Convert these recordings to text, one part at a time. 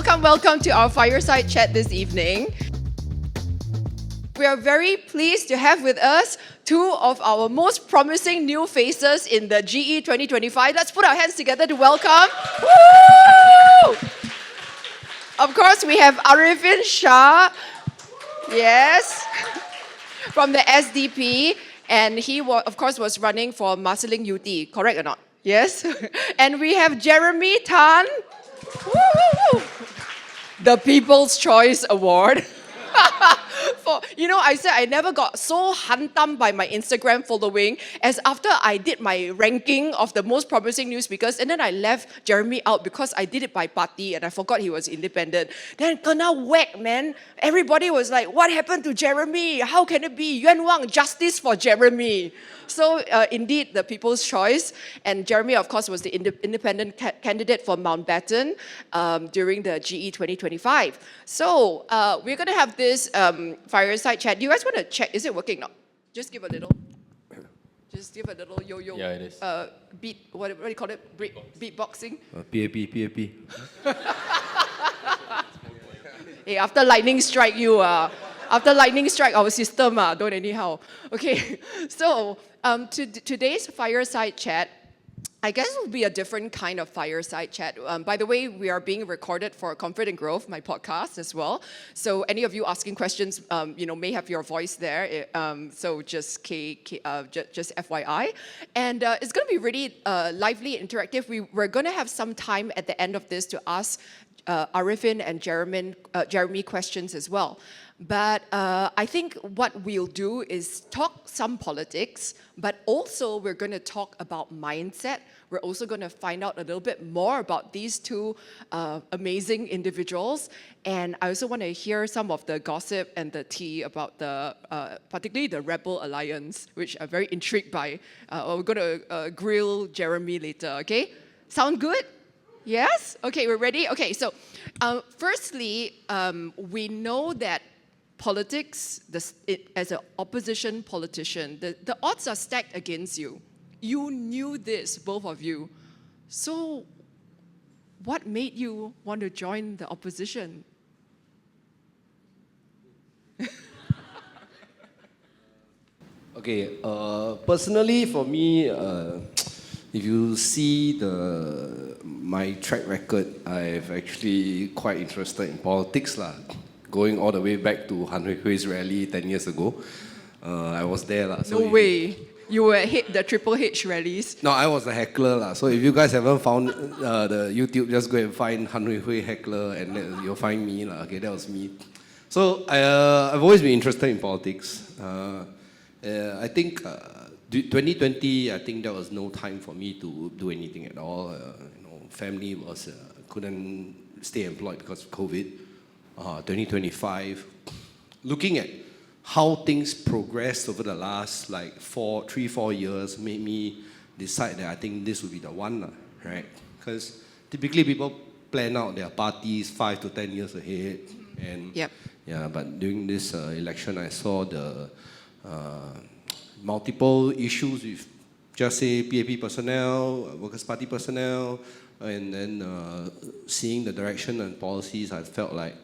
welcome to our fireside chat this evening. We are very pleased to have with us two of our most promising new faces in the GE2025. Let's put our hands together to welcome. Woo! Of course, we have Ariffin Sha, yes, from the SDP, and he, of course, was running for Marsiling UT, correct or not? Yes. And we have Jeremy Tan, woo, the People's Choice Award. I said I never got so hantam by my Instagram following as after I did my ranking of the most promising new speakers, and then I left Jeremy out because I did it by party and I forgot he was independent. Then kena whack, man. Everybody was like, what happened to Jeremy? How can it be? Yuan Wang, justice for Jeremy. So indeed, the People's Choice. And Jeremy, of course, was the independent candidate for Mountbatten during the GE 2025. So we're going to have this fireside chat. Do you guys want to check? Is it working now? Just give a little. Just give a little yo-yo. Yeah, it is. Beat, what do you call it? Beatboxing? PAP. Hey, after lightning strike you, after lightning strike our system, don't anyhow. Okay, so today's fireside chat, I guess it will be a different kind of fireside chat. By the way, we are being recorded for Comfort and Growth, my podcast as well. So any of you asking questions, may have your voice there. So just FYI. And it's going to be really lively, interactive. We're going to have some time at the end of this to ask Ariffin and Jeremy questions as well. But I think what we'll do is talk some politics, but also we're going to talk about mindset. We're also going to find out a little bit more about these two amazing individuals. And I also want to hear some of the gossip and the tea about particularly the Rebel Alliance, which I'm very intrigued by. We're going to grill Jeremy later, okay? Sound good? Yes? Okay, we're ready? Okay, so firstly, we know that politics, as an opposition politician, the odds are stacked against you. You knew this, both of you. So what made you want to join the opposition? Okay, personally for me, if you see my track record, I've actually quite interested in politics lah. Going all the way back to Han Hui-Hui's rally 10 years ago. I was there lah. So no way. You were at the Triple H rallies. No, I was a heckler lah. So if you guys haven't found the YouTube, just go and find Han Hui-Hui heckler and then you'll find me lah. Okay, that was me. So I've always been interested in politics. I think 2020, I think there was no time for me to do anything at all. Family couldn't stay employed because of COVID. 2025, looking at how things progressed over the last 3-4 years made me decide that I think this would be the one, right? Because typically people plan out their parties 5 to 10 years ahead. And yep. Yeah, but during this election, I saw the multiple issues with just say PAP personnel, Workers' Party personnel, and then seeing the direction and policies, I felt like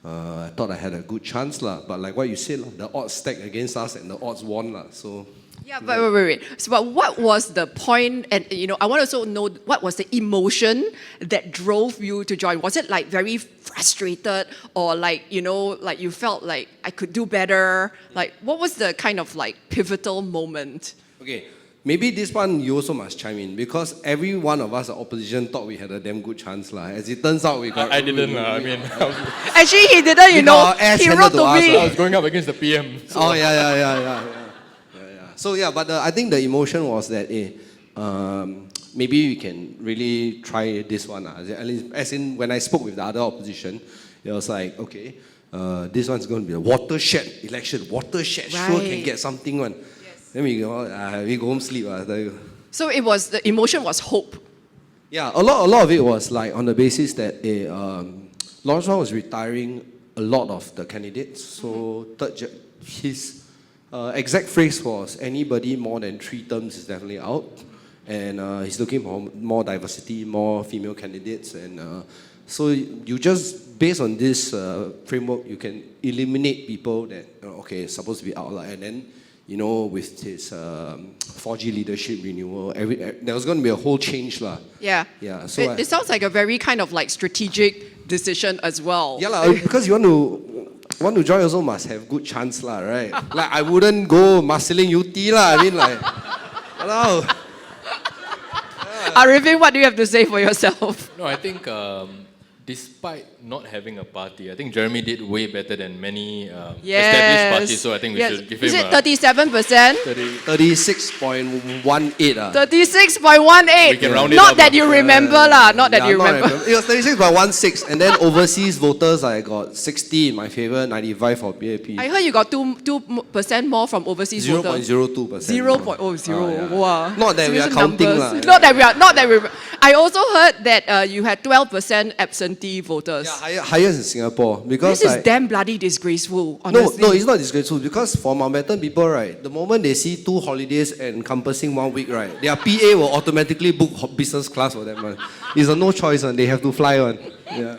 I thought I had a good chance lah. But like what you said, the odds stacked against us and the odds won lah. So yeah, but wait. So, but what was the point? And I want to also know what was the emotion that drove you to join. Was it like very frustrated, or you felt like I could do better? Like what was the kind of pivotal moment? Okay. Maybe this one you also must chime in because every one of us, the opposition, thought we had a damn good chance lah. As it turns out, we got. I didn't lah. I mean, actually he didn't. He wrote to me. I was going up against the PM. So. Oh yeah. So yeah, but I think the emotion was that maybe we can really try this one. As in when I spoke with the other opposition, it was like okay, this one's going to be a watershed election. Watershed, right. Sure can get something one. Then we go home sleep. I tell you. So the emotion was hope. Yeah, a lot of it was on the basis that Lawrence Wong was retiring a lot of the candidates. So his exact phrase was anybody more than 3 terms is definitely out, and he's looking for more diversity, more female candidates, and So you just, based on this framework, you can eliminate people that, okay, supposed to be outlier. And then, with his 4G leadership renewal, there was going to be a whole change. Yeah. Yeah. So it sounds like a very kind of like strategic decision as well. Yeah, because you want to join also must have good chance, right? Like, I wouldn't go Marsiling UT, I mean, like, hello. Ariffin, what do you have to say for yourself? No, I think despite not having a party, I think Jeremy did way better than many established parties. So I think we should give him Is it 37%? 36.18. 36.18. We can round it Not up, that you remember lah. Not that you remember. It was 36.16, and then overseas voters, I got 60 in my favor, 95 for PAP. I heard you got 2% more from overseas voters. 0.02%. 0.00. Wow. Not that we are Seriously counting numbers. Not that we. I also heard that you had 12% absentee voters. Yeah, highest in Singapore, because This is damn bloody disgraceful, honestly. No, it's not disgraceful, because for Mountbatten people, right, the moment they see 2 holidays encompassing 1 week, right, their PA will automatically book business class for them. It's a no choice, they have to fly on. Yeah.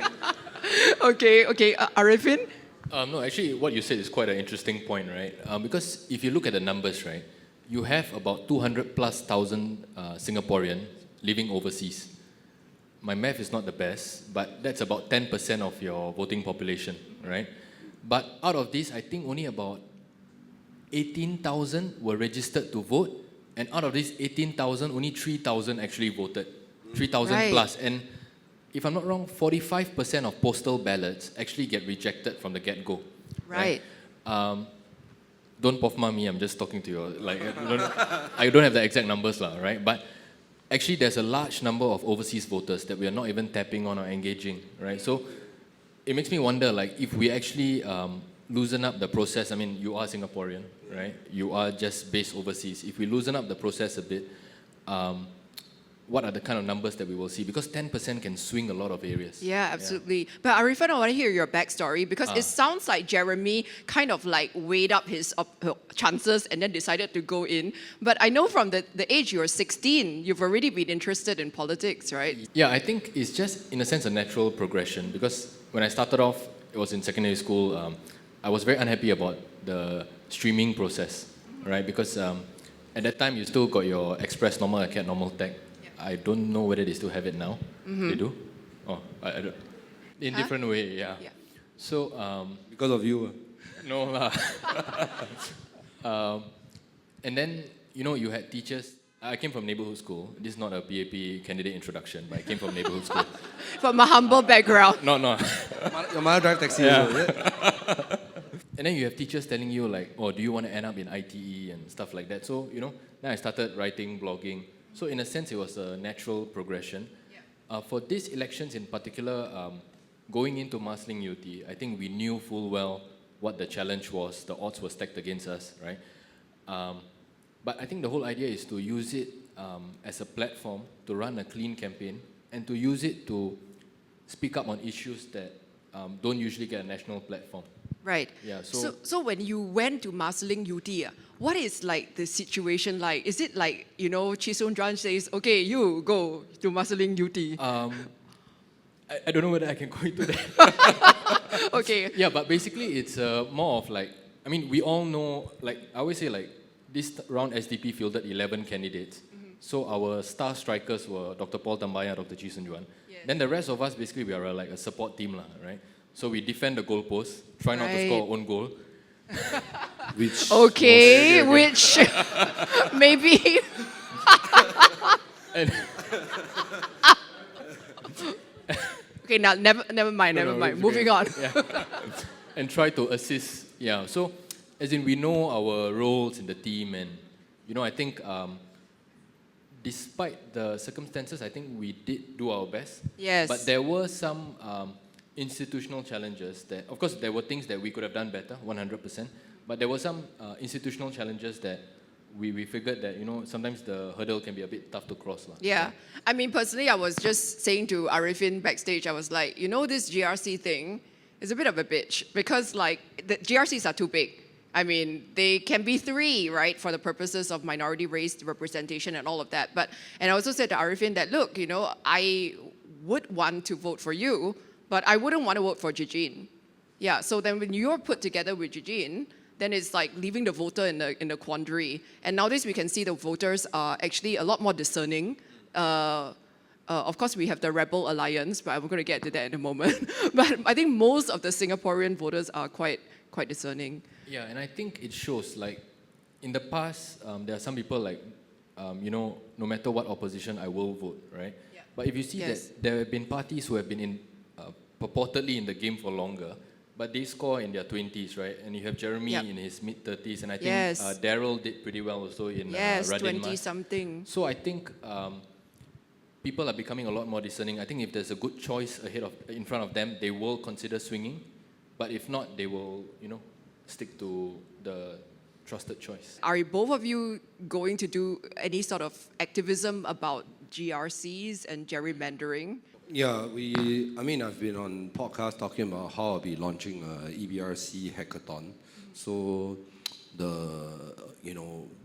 Okay, Ariffin? No, actually, what you said is quite an interesting point, right? Because if you look at the numbers, right, you have about 200,000+ Singaporean living overseas. My math is not the best, but that's about 10% of your voting population, right? But out of this, I think only about 18,000 were registered to vote, and out of these 18,000, only 3,000 actually voted, 3,000 Right. plus. And if I'm not wrong, 45% of postal ballots actually get rejected from the get-go. Right. Don't pofma me, I'm just talking to you. Like, I don't have the exact numbers, right? But actually, there's a large number of overseas voters that we are not even tapping on or engaging, right? So it makes me wonder, like, if we actually loosen up the process. I mean, you are Singaporean, right? You are just based overseas. If we loosen up the process a bit, what are the kind of numbers that we will see? Because 10% can swing a lot of areas. Yeah, absolutely. But Ariffin, I want to hear your backstory, because it sounds like Jeremy kind of like weighed up his chances and then decided to go in. But I know from the age you were 16, you've already been interested in politics, right? Yeah, I think it's just, in a sense, a natural progression. Because when I started off, it was in secondary school, I was very unhappy about the streaming process, right? Because at that time, you still got your Express Normal Acad Normal Tech. I don't know whether they still have it now. They do? Oh, I don't. In different way, yeah. So, Because of you. no lah. And then, you had teachers. I came from neighborhood school. This is not a PAP candidate introduction, but I came from neighborhood school. From a humble background. No. Your mother drive taxi also, is it? And then you have teachers telling you like, oh, do you want to end up in ITE and stuff like that? So, then I started writing, blogging. So in a sense, it was a natural progression. For these elections in particular, going into Marsiling UT, I think we knew full well what the challenge was. The odds were stacked against us, right? But I think the whole idea is to use it as a platform to run a clean campaign and to use it to speak up on issues that don't usually get a national platform. Right. Yeah, So when you went to Marsiling UT, what is like the situation like? Is it like, Chee Soon Juan says, okay, you go to Marsiling UT? I don't know whether I can go into that. Okay. Yeah, but basically it's more of like, I mean, we all know, like, I always say like, this round SDP fielded 11 candidates. So our star strikers were Dr. Paul Tambaya, Dr. Chee Soon Juan. Yes. Then the rest of us, basically, we are like a support team, right? So we defend the goalpost, try not to score our own goal. Which which maybe. And Okay, now never mind. Moving on. Yeah. And try to assist. Yeah. So, as in, we know our roles in the team, and I think despite the circumstances, I think we did do our best. Yes. But there were some institutional challenges that, of course, there were things that we could have done better, 100%. But there were some institutional challenges that we figured that, sometimes the hurdle can be a bit tough to cross. Yeah. I mean, personally, I was just saying to Ariffin backstage, I was like, this GRC thing is a bit of a bitch, because like the GRCs are too big. I mean, they can be 3, right, for the purposes of minority race representation and all of that. And I also said to Ariffin that, look, would want to vote for you, but I wouldn't want to vote for Eugene. Yeah, so then when you're put together with Eugene, then it's like leaving the voter in the quandary. And nowadays we can see the voters are actually a lot more discerning. Of course, we have the Rebel Alliance, but I'm going to get to that in a moment. But I think most of the Singaporean voters are quite discerning. Yeah, and I think it shows, like, in the past, there are some people like, no matter what opposition, I will vote, right? Yeah. But if you see that there have been parties who have been purportedly in the game for longer, but they score in their 20s, right? And you have Jeremy in his mid-30s, and I think Daryl did pretty well also in Radin 20-something. So I think people are becoming a lot more discerning. I think if there's a good choice in front of them, they will consider swinging. But if not, they will, stick to the trusted choice. Are both of you going to do any sort of activism about GRCs and gerrymandering? Yeah, I've been on podcasts talking about how I'll be launching a EBRC hackathon. So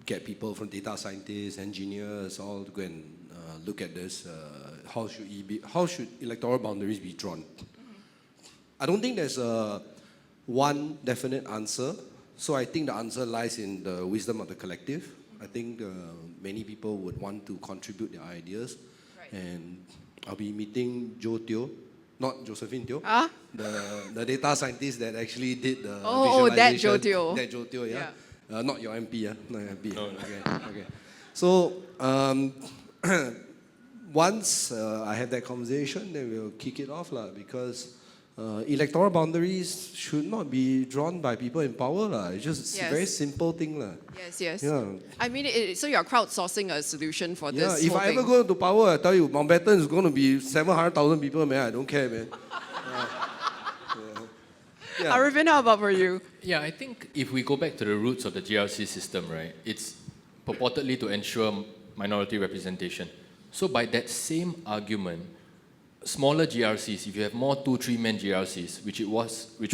get people from data scientists, engineers, all to go and look at this. How should electoral boundaries be drawn? I don't think there's one definite answer. So I think the answer lies in the wisdom of the collective. I think many people would want to contribute their ideas. Right. And I'll be meeting Joe Teo, not Josephine Teo, the data scientist that actually did the visualization. That Joe Teo. That Joe Teo, yeah. Not your MP, not your MP. No. Okay. So once I have that conversation, then we'll kick it off, because electoral boundaries should not be drawn by people in power. It's just a very simple thing. Yes. Yeah. I mean, so you're crowdsourcing a solution for this. Yeah, if I ever go to power, I tell you, Mountbatten is going to be 700,000 people, man. I don't care, man. Ariffin, how about for you? Yeah, I think if we go back to the roots of the GRC system, right, it's purportedly to ensure minority representation. So by that same argument, smaller GRCs, if you have more 2-3-man GRCs, which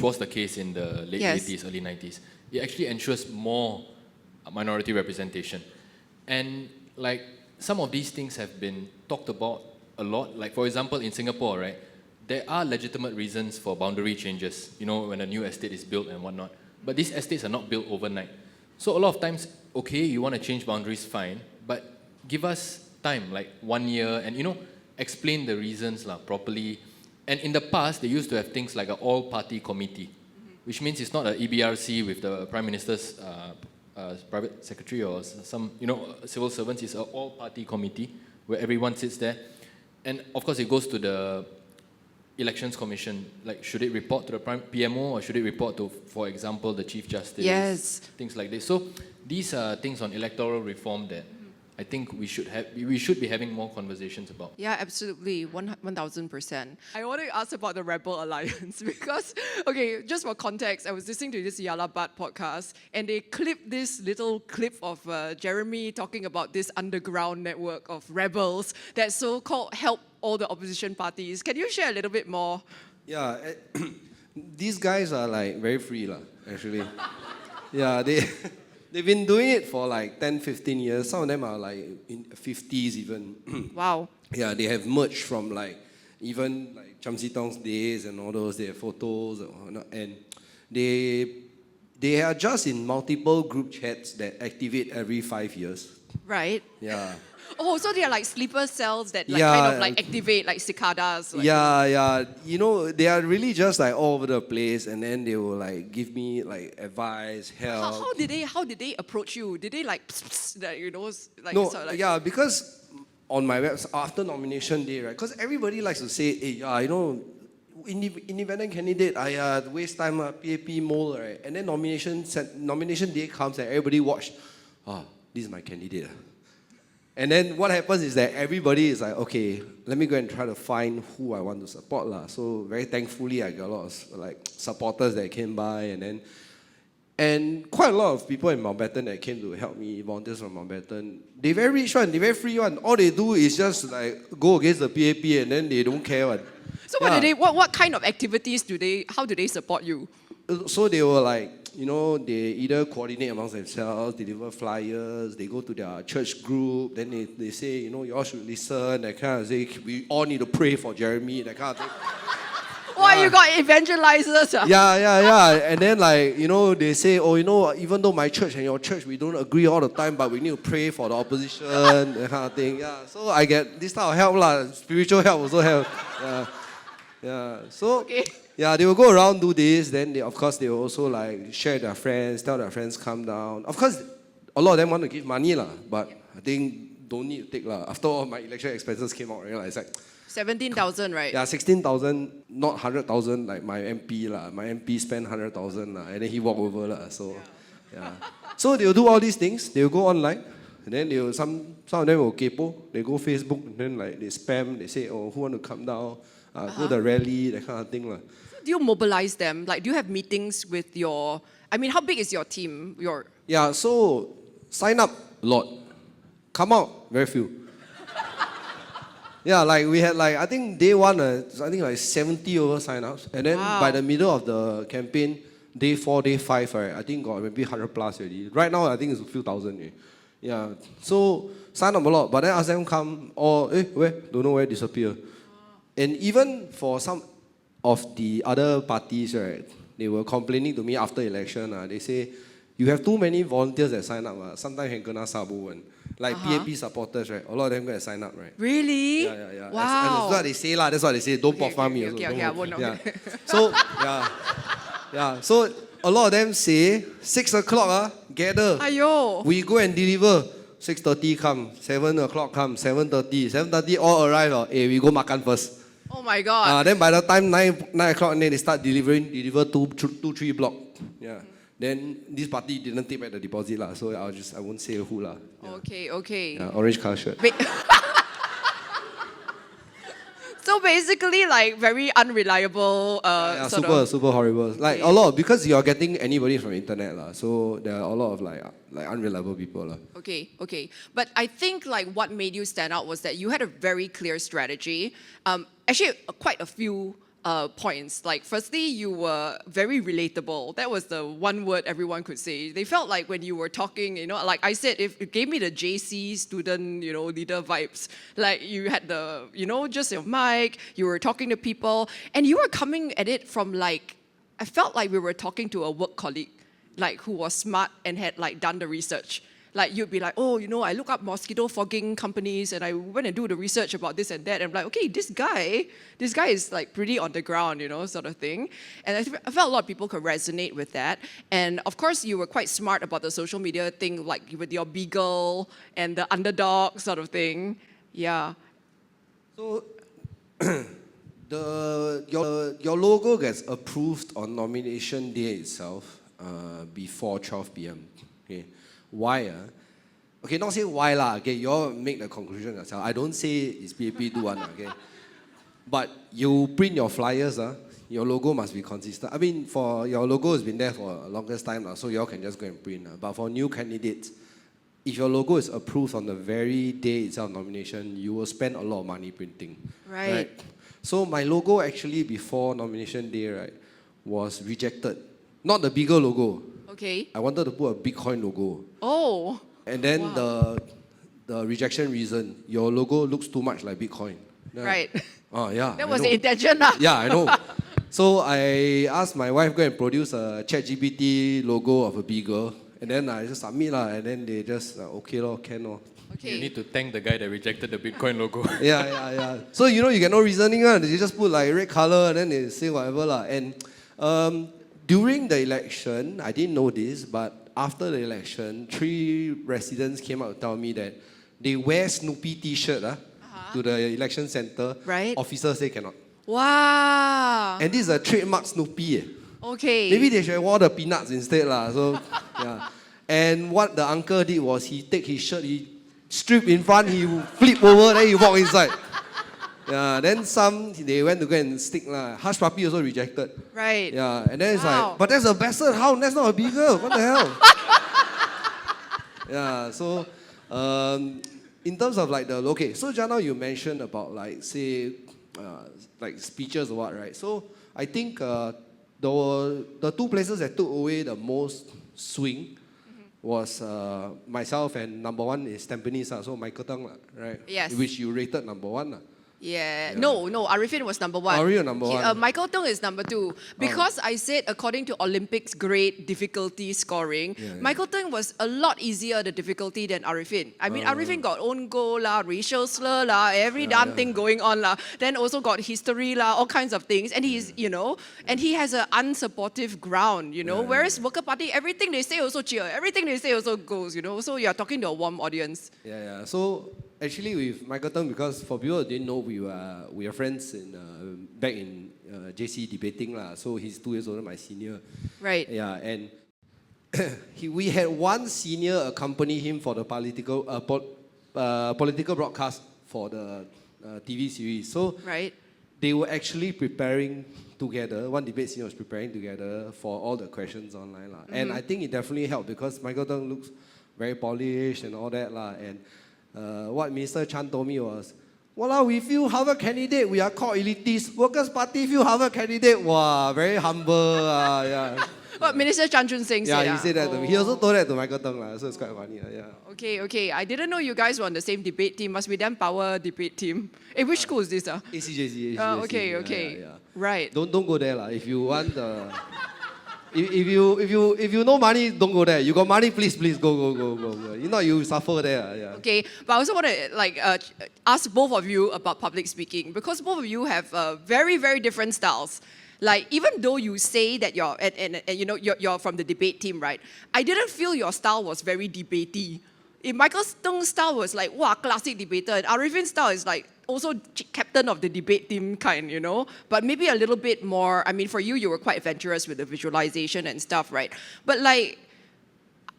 was the case in the late 80s, early 90s, it actually ensures more minority representation. And like some of these things have been talked about a lot. Like for example, in Singapore, right, there are legitimate reasons for boundary changes, when a new estate is built and whatnot. But these estates are not built overnight. So a lot of times, okay, you want to change boundaries, fine, but give us time, like 1 year, and explain the reasons properly. And in the past, they used to have things like an all-party committee, which means it's not an EBRC with the Prime Minister's private secretary or some, civil servants. It's an all-party committee where everyone sits there. And of course, it goes to the Elections Commission. Like, should it report to the PMO or should it report to, for example, the Chief Justice? Yes. Things like this. So these are things on electoral reform that I think we should be having more conversations about. Yeah, absolutely, 1,000%. I want to ask about the Rebel Alliance because, okay, just for context, I was listening to this Yala Bhat podcast and they clipped this little clip of Jeremy talking about this underground network of rebels that so-called help all the opposition parties. Can you share a little bit more? Yeah, these guys are like very free, actually. Yeah, they've been doing it for like 10, 15 years. Some of them are like in 50s even. Wow. Yeah, they have merged from even Cham Si Tong's days and all those. They have photos and they are just in multiple group chats that activate every 5 years. Right. Yeah. Oh, so they are like sleeper cells that kind of activate like cicadas. Yeah. They are really just all over the place, and then they will give me advice, help. How did they approach you? Did they No, because on my website after nomination day, right? Because everybody likes to say, hey, independent candidate, I waste time, PAP mole, right? And then nomination day comes and everybody watch. This is my candidate. And then what happens is that everybody is like, okay, let me go and try to find who I want to support. So very thankfully, I got a lot of supporters that came by. And And quite a lot of people in Mountbatten that came to help me, volunteers from Mountbatten, they very rich one, they very free one. All they do is just like go against the PAP and then they don't care one. So what kind of activities how do they support you? So they were like, you know, they either coordinate amongst themselves, deliver flyers, they go to their church group, then they say, you know, you all should listen, that kind of thing. We all need to pray for Jeremy, that kind of thing. Why you got evangelizers? Yeah. And then like, you know, they say, oh, you know, even though my church and your church, we don't agree all the time, but we need to pray for the opposition, that kind of thing. Yeah. So I get this type of help lah. Spiritual help also help. Yeah. So yeah, they will go around do this. Then they will also like share their friends, tell their friends come down. Of course, a lot of them want to give money lah, but I think don't need to take lah. After all my election expenses came out, right? It's like 17,000, right? Yeah, 16,000, not 100,000 like my MP lah. My MP spent 100,000 lah, and then he walked over lah. So yeah. So they will do all these things. They will go online, and then they will some of them will kepo. They go Facebook, and then like they spam. They say, oh, who want to come down? Go to the rally, that kind of thing lah. Do you mobilize them? Like, do you have meetings with how big is your team? Yeah, so sign up a lot. Come out, very few. Yeah, like we had I think day one, I think like 70 over sign-ups. And then by the middle of the campaign, day 4, day 5, right, I think got maybe 100 plus already. Right now, I think it's a few thousand already. Yeah, so sign up a lot, but then ask them come, or where? Don't know where, disappear. And even for some of the other parties, right, they were complaining to me after election. They say, you have too many volunteers that sign up. Sometimes you can kena sabu one. Like PAP supporters, right? A lot of them go and sign up, right? Really? Yeah. Wow. And that's what they say lah. That's what they say. Don't pop farm me. Okay, I won't know. Yeah. So yeah. So a lot of them say 6 o'clock gather. Aiyo. We go and deliver. 6:30 come, 7 o'clock come, 7:30. 7:30 all arrive. We go makan first. Oh my God. Then by the time 9 o'clock, and then they start deliver 2-3 block. Yeah. Then this party didn't take back the deposit lah, so I won't say who lah. Yeah. Okay. Yeah, orange color shirt. So basically, like very unreliable. Super horrible. Like a lot because you are getting anybody from internet lah, so there are a lot of like unreliable people lah. Okay. But I think like what made you stand out was that you had a very clear strategy. Actually, quite a few points. Like, firstly, you were very relatable. That was the one word everyone could say. They felt like when you were talking, like I said, if it gave me the JC student, leader vibes. Like, you had the, just your mic, you were talking to people, and you were coming at it from like, I felt like we were talking to a work colleague, like who was smart and had like done the research. Like, you'd be like, oh, I look up mosquito fogging companies and I went and do the research about this and that. And I'm like, okay, this guy is like pretty on the ground, sort of thing. And I felt a lot of people could resonate with that. And of course, you were quite smart about the social media thing, like with your beagle and the underdog sort of thing. Yeah. So, your logo gets approved on nomination day itself before 12 p.m. Okay. Why? Okay, not say why lah. Okay, you all make the conclusion yourself. I don't say it's PAP do one. Okay, but you print your flyers. Your logo must be consistent. I mean, for your logo has been there for a longest time, so you all can just go and print. But for new candidates, if your logo is approved on the very day itself nomination, you will spend a lot of money printing. Right. So my logo actually before nomination day, right, was rejected. Not the bigger logo. Okay. I wanted to put a Bitcoin logo. Oh. And then the rejection reason, your logo looks too much like Bitcoin. Yeah. Right. Oh yeah. That was the intention. Yeah, I know. So I asked my wife go and produce a ChatGPT logo of a beagle, and then I just submit and then they just okay can Okay. You need to thank the guy that rejected the Bitcoin logo. Yeah. So you get no reasoning They just put like red color and then they say whatever And during the election, I didn't know this, but after the election, 3 residents came out to tell me that they wear Snoopy T-shirt to the election center. Right. Officers say cannot. Wow. And this is a trademark Snoopy. Okay. Maybe they should have worn the peanuts instead So yeah. And what the uncle did was he take his shirt, he stripped in front, he flip over, then he walk inside. Yeah, then some, they went to go and stick. Hush Puppy also rejected. Right. Yeah, and then it's Wow. like, but that's a Basset Hound, that's not a Beagle. What the hell? Yeah, so in terms of like the, okay, so just now you mentioned about like, say, like speeches or what, right? So I think the two places that took away the most swing was myself and number one is Tampines, so Michael Teng, right? Yes. Which you rated number one. Yeah. Yeah. No, Ariffin was number one. Ariffin number one. Michael Teng is number two. Because I said, according to Olympics grade difficulty scoring, Michael Teng was a lot easier the difficulty than Ariffin. I mean, Ariffin got own goal lah, racial slur lah, every damn thing going on lah. Then also got history lah, all kinds of things. And he's, and he has an unsupportive ground, Whereas Worker Party, everything they say also cheer, everything they say also goes, So you're talking to a warm audience. Yeah. So actually with Michael Teng, because for people who didn't know, we were friends back in JC debating lah. So he's 2 years older, my senior. Right. Yeah, and we had one senior accompany him for the political broadcast for the TV series. So Right. they were actually preparing together. One debate senior was preparing together for all the questions online lah. And I think it definitely helped because Michael Teng looks very polished and all that lah. And what Minister Chan told me was, "Walao, we feel Harvard candidate, we are called elitists. Workers' Party feel Harvard candidate, wow, very humble." Yeah. What Minister Chan Chun Sing said? Yeah, he said that to me. He also told that to Michael Teng, so it's quite funny. Yeah. Okay. I didn't know you guys were on the same debate team. Must be damn power debate team. Which school is this? ACJC. Okay. Yeah. Right. Don't go there lah. If you want the, if you no money, don't go there. You got money, please go. If not, you suffer there. Yeah. Okay, but I also want to ask both of you about public speaking because both of you have very, very different styles. Like even though you say that you're you're from the debate team, right? I didn't feel your style was very debatey. Michael Teng's style was like classic debater, and Ariffin's style is like also captain of the debate team kind, But maybe a little bit more. I mean, for you were quite adventurous with the visualization and stuff, right? But like,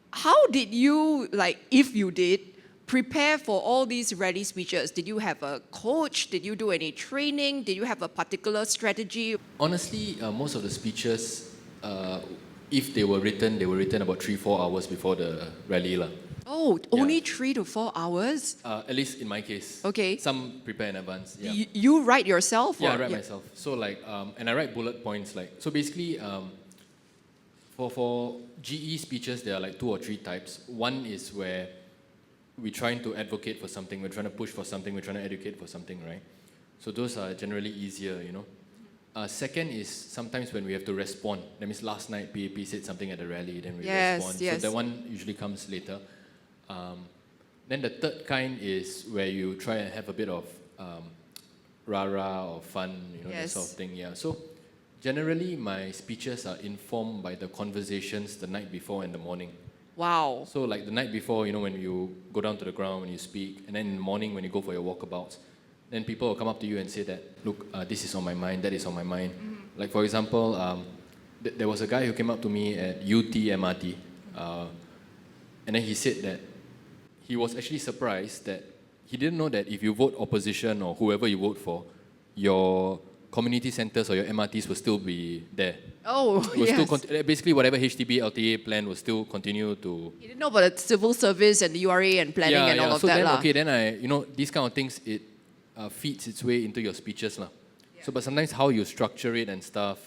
how did you if you did? Prepare for all these rally speeches? Did you have a coach? Did you do any training? Did you have a particular strategy? Honestly, most of the speeches, if they were written about 3-4 hours before the rally lah. Oh, only 3 to 4 hours? At least in my case. Okay. Some prepare in advance. Yeah. You write yourself? Yeah, I write myself. So and I write bullet points so basically, for GE speeches, there are 2 or 3 types. One is where we're trying to advocate for something, we're trying to push for something, we're trying to educate for something, right? So those are generally easier, Second is sometimes when we have to respond. That means last night PAP said something at the rally, then we respond. Yes. So that one usually comes later. Then the third kind is where you try and have a bit of rah-rah or fun, that sort of thing. Yeah. So generally my speeches are informed by the conversations the night before and the morning. Wow. So the night before, when you go down to the ground, when you speak, and then in the morning when you go for your walkabouts, then people will come up to you and say that, look, this is on my mind, that is on my mind. Like for example, there was a guy who came up to me at UT MRT, and then he said that he was actually surprised that he didn't know that if you vote opposition or whoever you vote for, your community centres or your MRTs will still be there. Oh, Still basically, whatever HDB LTA plan will still continue to. You didn't know about the civil service and the URA and planning and all of so that. Then then these kind of things, it feeds its way into your speeches lah. Yeah. So, but sometimes how you structure it and stuff,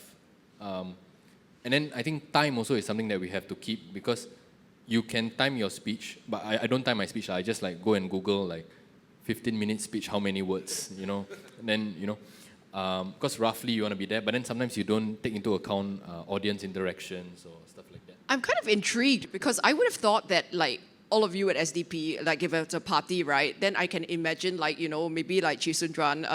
and then I think time also is something that we have to keep because you can time your speech, but I don't time my speech. I just go and Google 15-minute speech, how many words, and then because roughly you want to be there, but then sometimes you don't take into account audience interactions or stuff like that. I'm kind of intrigued because I would have thought that all of you at SDP, if it's a party, right, then I can imagine maybe Chee Soon-Juan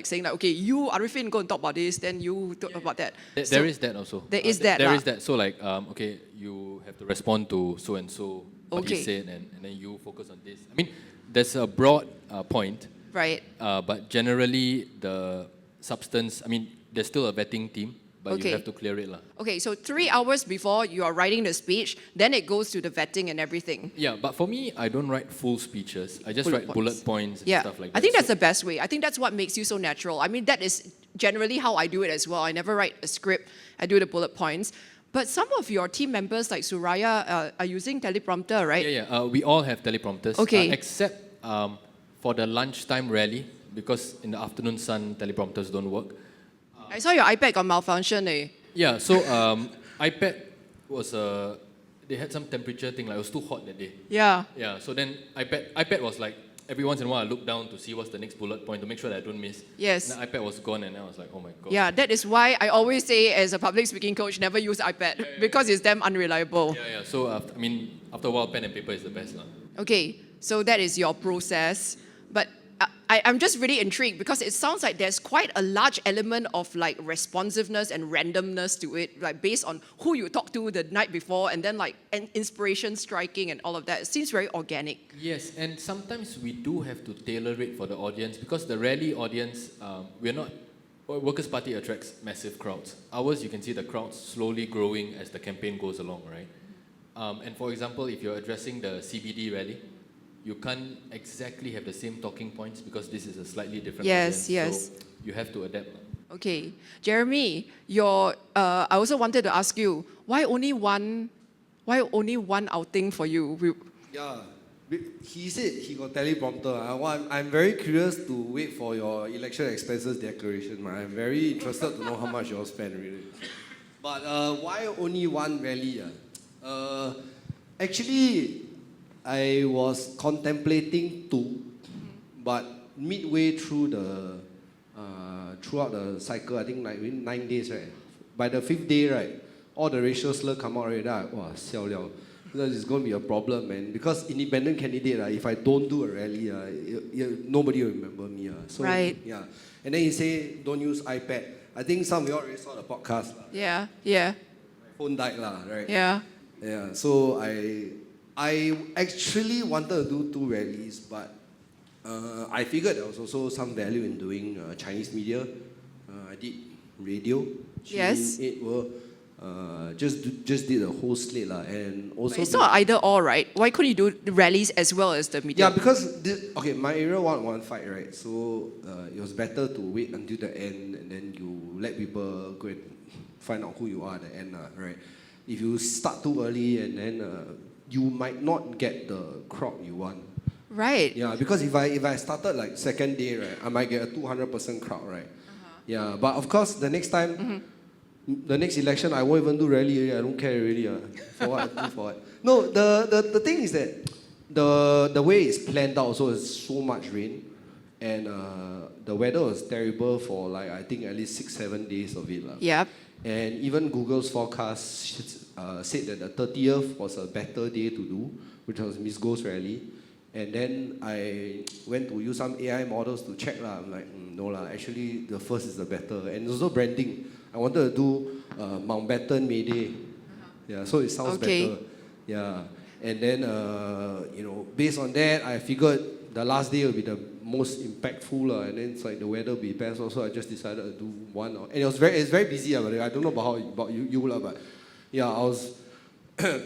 saying okay, you Ariffin go and talk about this, then you talk about that. There is that also. There is that. There is that. So okay, you have to respond to so and so what he said, and then you focus on this. I mean, there's a broad point. Right. But generally the substance, I mean, there's still a vetting team. but Okay. you have to clear it. Okay, so 3 hours before you are writing the speech, then it goes to the vetting and everything. Yeah, but for me, I don't write full speeches. I just Bullet write points. bullet points and Yeah, stuff like that. I think that's So- the best way. I think that's what makes you so natural. I mean, that is generally how I do it as well. I never write a script. I do the bullet points. But some of your team members, like Suraya, are using teleprompter, right? Yeah. We all have teleprompters. Okay. Except for the lunchtime rally, because in the afternoon sun, teleprompters don't work. I saw your iPad got malfunction. Yeah, so iPad was they had some temperature thing, like it was too hot that day. Yeah. Yeah, so then iPad was like, every once in a while I look down to see what's the next bullet point to make sure that I don't miss. Yes. And the iPad was gone and I was like, oh my God. Yeah, that is why I always say as a public speaking coach, never use iPad because it's damn unreliable. Yeah. So, after a while, pen and paper is the best. Okay, so that is your process. But I'm just really intrigued because it sounds like there's quite a large element of like responsiveness and randomness to it, like based on who you talked to the night before and then like an inspiration striking and all of that. It seems very organic. Yes, and sometimes we do have to tailor it for the audience because the rally audience, we're not. Workers' Party attracts massive crowds. Ours, you can see the crowds slowly growing as the campaign goes along, right? And for example, if you're addressing the CBD rally, you can't exactly have the same talking points because this is a slightly different audience. Yes. So you have to adapt. Okay, Jeremy, I also wanted to ask you, why only one outing for you? Yeah, he said he got teleprompter. I'm very curious to wait for your election expenses declaration. I'm very interested to know how much you'll spend really. But why only one rally? Actually, I was contemplating two, but midway through throughout the cycle, I think like within 9 days, right? By the 5th day, right, all the racial slur come out already. Wow, siao liao. This is going to be a problem, man. Because independent candidate, if I don't do a rally, nobody will remember me. So, Right. Yeah. And then he say, don't use iPad. I think some of you already saw the podcast. Yeah. My phone died, right? Yeah. Yeah. So I actually wanted to do 2 rallies, but I figured there was also some value in doing Chinese media. I did radio. Yes. It were just did a whole slate and also. But it's not either or, right? Why couldn't you do the rallies as well as the media? Yeah, because my area one fight, right? So it was better to wait until the end and then you let people go and find out who you are at the end, right? If you start too early and then you might not get the crowd you want. Right. Yeah, because if I started like second day, right, I might get a 200% crowd, right? Yeah, but of course the next time, the next election, I won't even do rally. I don't care really. For what? For what? No, the thing is that the way it's planned out also is so much rain, and the weather was terrible for like I think at least 6-7 days of it. Yep. And even Google's forecast said that the 30th was a better day to do, which was Miss Go's rally. And then I went to use some AI models to check. I'm like, no, actually the first is the better. And also branding. I wanted to do Mountbatten May Day. Yeah, so it sounds better. Yeah. And then, based on that, I figured the last day will be the most impactful. And then it's like the weather will be best also. I just decided to do one. And it's very busy. I don't know about you, but yeah, I was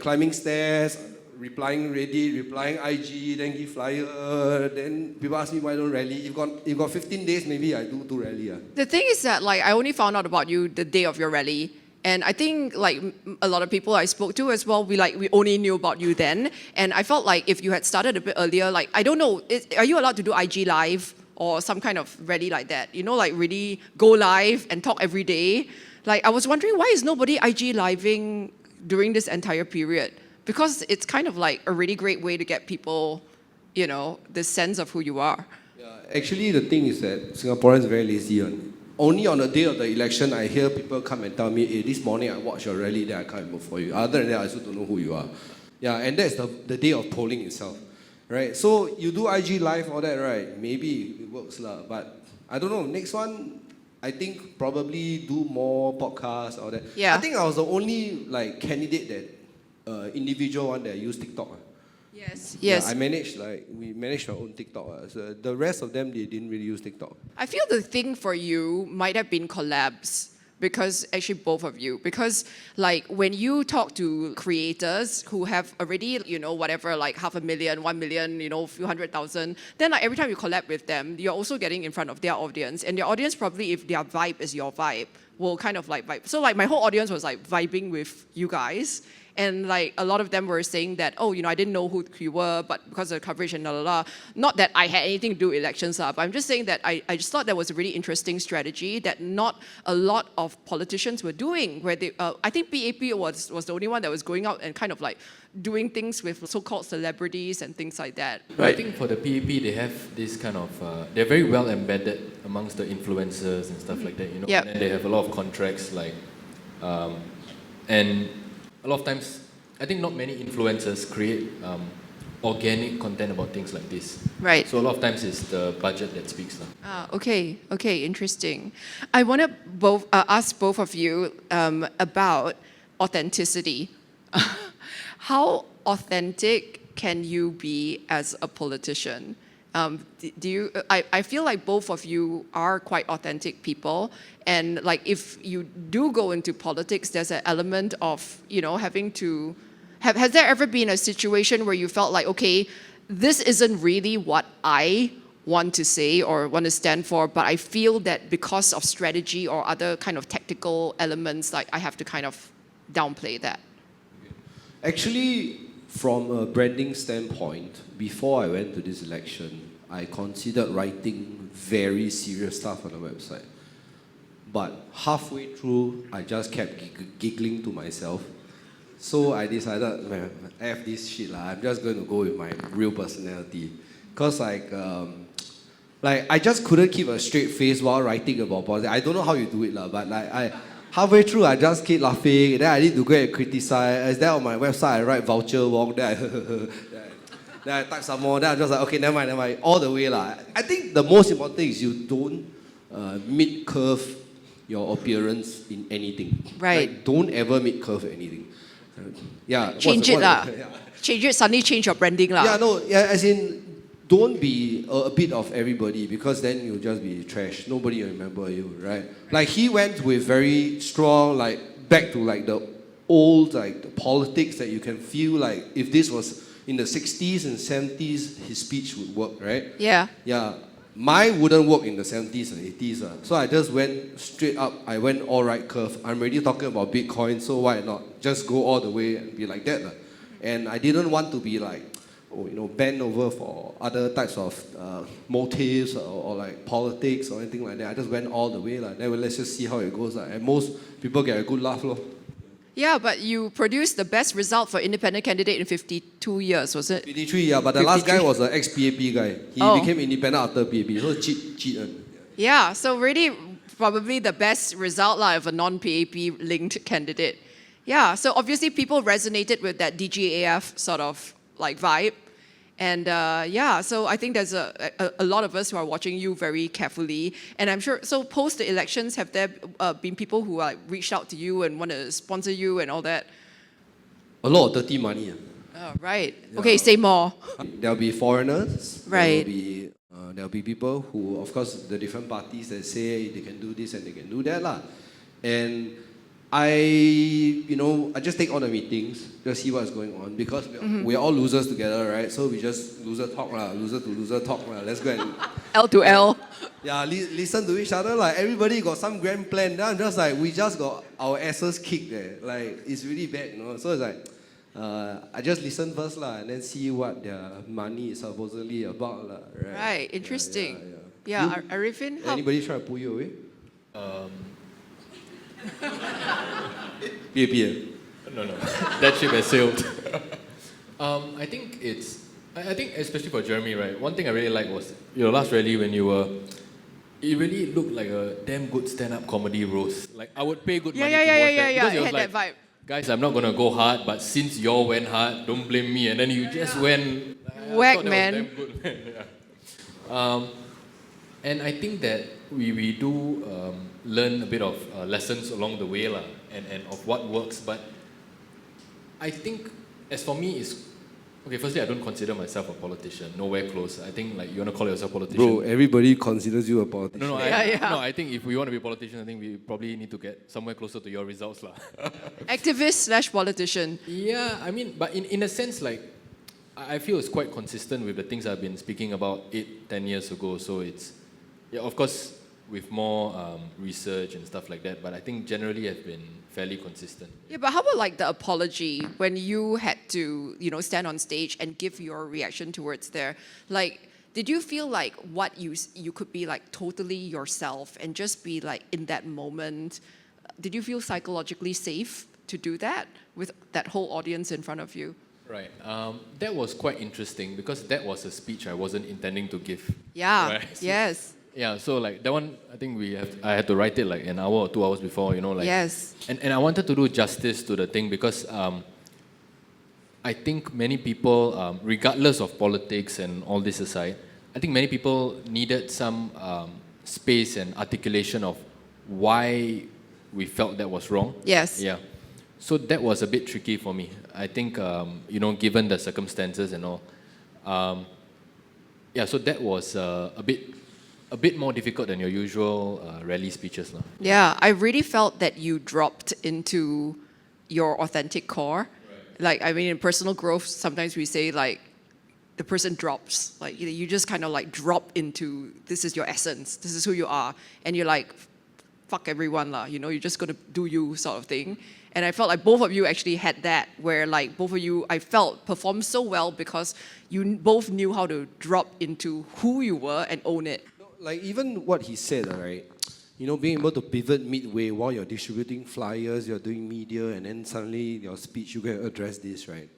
climbing stairs, replying Reddit, replying IG, then give flyer, then people ask me why don't rally. You've got 15 days, maybe I do rally. The thing is that like I only found out about you the day of your rally. And I think like a lot of people I spoke to as well, we only knew about you then. And I felt like if you had started a bit earlier, like I don't know, are you allowed to do IG live or some kind of rally like that? Like really go live and talk every day. Like I was wondering why is nobody IG living during this entire period? Because it's kind of like a really great way to get people, the sense of who you are. Yeah, actually the thing is that Singaporeans are very lazy. Only on the day of the election, I hear people come and tell me, hey, this morning I watched your rally, then I can't vote for you. Other than that, I still don't know who you are. Yeah, and that's the day of polling itself, right? So you do IG live, all that, right? Maybe it works, but I don't know. Next one, I think probably do more podcasts, all that. Yeah. I think I was the only candidate that individual one that used TikTok. Yes. Yeah, we managed our own TikTok. So the rest of them, they didn't really use TikTok. I feel the thing for you might have been collabs. because actually both of you, because like when you talk to creators who have already, whatever, like 500,000, 1 million, a few 100,000, then like every time you collab with them, you're also getting in front of their audience, and their audience probably, if their vibe is your vibe, will kind of like vibe. So like my whole audience was like vibing with you guys. And like a lot of them were saying that, oh, I didn't know who you were, but because of the coverage and not that I had anything to do with elections, but I'm just saying that I just thought that was a really interesting strategy that not a lot of politicians were doing, where they, I think PAP was the only one that was going out and kind of like doing things with so-called celebrities and things like that. Right. I think for the PAP, they have this kind of, they're very well embedded amongst the influencers and stuff like that, Yep. And they have a lot of contracts, like, and a lot of times, I think not many influencers create organic content about things like this. Right. So a lot of times it's the budget that speaks. Okay, interesting. I want to ask both of you about authenticity. How authentic can you be as a politician? I feel like both of you are quite authentic people, and like if you do go into politics, there's an element of having to has there ever been a situation where you felt like, okay, this isn't really what I want to say or want to stand for, but I feel that because of strategy or other kind of tactical elements, like I have to kind of downplay that? Actually, from a branding standpoint, before I went to this election, I considered writing very serious stuff on the website. But halfway through, I just kept giggling to myself. So I decided, man, F this shit lah. I'm just going to go with my real personality. Because like I just couldn't keep a straight face while writing about politics. I don't know how you do it lah, but like halfway through, I just keep laughing. Then I need to go and criticize. Then on my website, I write voucher wrong. Then I type some more. Then I'm just like, okay, never mind. All the way lah. I think the most important thing is you don't mid-curve your appearance in anything. Right. Like, don't ever mid-curve anything. Yeah. Change it lah. Change it, suddenly change your branding lah. Yeah, no, yeah, as in, don't be a bit of everybody, because then you'll just be trash. Nobody will remember you, right? Like he went with very strong, like back to like the old, like the politics that you can feel like if this was in the 60s and 70s, his speech would work, right? Yeah. Yeah. Mine wouldn't work in the 70s and 80s. So I just went straight up. I went all right curve. I'm already talking about Bitcoin, so why not? Just go all the way and be like that. And I didn't want to be like, bend over for other types of motives or like politics or anything like that. I just went all the way. Then let's just see how it goes. And most people get a good laugh. Yeah, but you produced the best result for independent candidate in 52 years, was it? 53, yeah, but the last guy was an ex-PAP guy. He became independent after PAP, so cheat. Yeah, so really probably the best result of a non-PAP linked candidate. Yeah, so obviously people resonated with that DGAF sort of like vibe. And so I think there's a lot of us who are watching you very carefully. And I'm sure, so post the elections, have there been people who reached out to you and want to sponsor you and all that? A lot of dirty money. Oh, right. Yeah. Okay, say more. There'll be foreigners. Right. There'll be people who, of course, the different parties that say they can do this and they can do that lah. And I just take all the meetings, just see what's going on, because we're all losers together, right? So we just loser talk lah, loser to loser talk lah. Let's go and L to L. Yeah, listen to each other. Like everybody got some grand plan. Then I'm just like, we just got our asses kicked there. Like it's really bad, So it's like, I just listen first lah, and then see what their money is supposedly about lah. Right. Interesting. Yeah. Ariffin, anybody try to pull you away? PAP. No. That ship has sailed. I think especially for Jeremy, right? One thing I really liked was your last rally when it really looked like a damn good stand-up comedy roast. Like I would pay good money to watch that. Yeah. Because It was had like, that vibe. guys, I'm not gonna go hard, but since y'all went hard, don't blame me. And then you just went whack, I thought that man. was damn good, man. Yeah. And I think that we do learn a bit of lessons along the way and of what works. But I think, as for me, Okay, firstly, I don't consider myself a politician. Nowhere close. I think like you want to call yourself a politician. Bro, everybody considers you a politician. No, Yeah. no. I think if we want to be politicians, I think we probably need to get somewhere closer to your results, lah. Activist/politician. Yeah, I mean, but in a sense, like, I feel it's quite consistent with the things I've been speaking about 8-10 years ago. So it's, yeah, of course, with more research and stuff like that. But I think generally I've been fairly consistent. Yeah, but how about like the apology when you had to, stand on stage and give your reaction towards there? Like, did you feel like what you could be like totally yourself and just be like in that moment? Did you feel psychologically safe to do that with that whole audience in front of you? Right. That was quite interesting because that was a speech I wasn't intending to give. Yeah. Right? Yes. Yeah, so like that one, I think I had to write it like an hour or 2 hours before, like. Yes. And I wanted to do justice to the thing because I think many people, regardless of politics and all this aside, I think many people needed some space and articulation of why we felt that was wrong. Yes. Yeah. So that was a bit tricky for me. I think, given the circumstances and all. Yeah, so that was a bit more difficult than your usual rally speeches. Yeah, I really felt that you dropped into your authentic core. Right. Like, I mean, in personal growth, sometimes we say like, the person drops. Like, you just kind of like drop into, this is your essence, this is who you are. And you're like, fuck everyone lah, you're just gonna do you sort of thing. And I felt like both of you actually had that, where like both of you, I felt, performed so well because you both knew how to drop into who you were and own it. Like even what he said, right? Being able to pivot midway while you're distributing flyers, you're doing media, and then suddenly your speech, you can address this, right?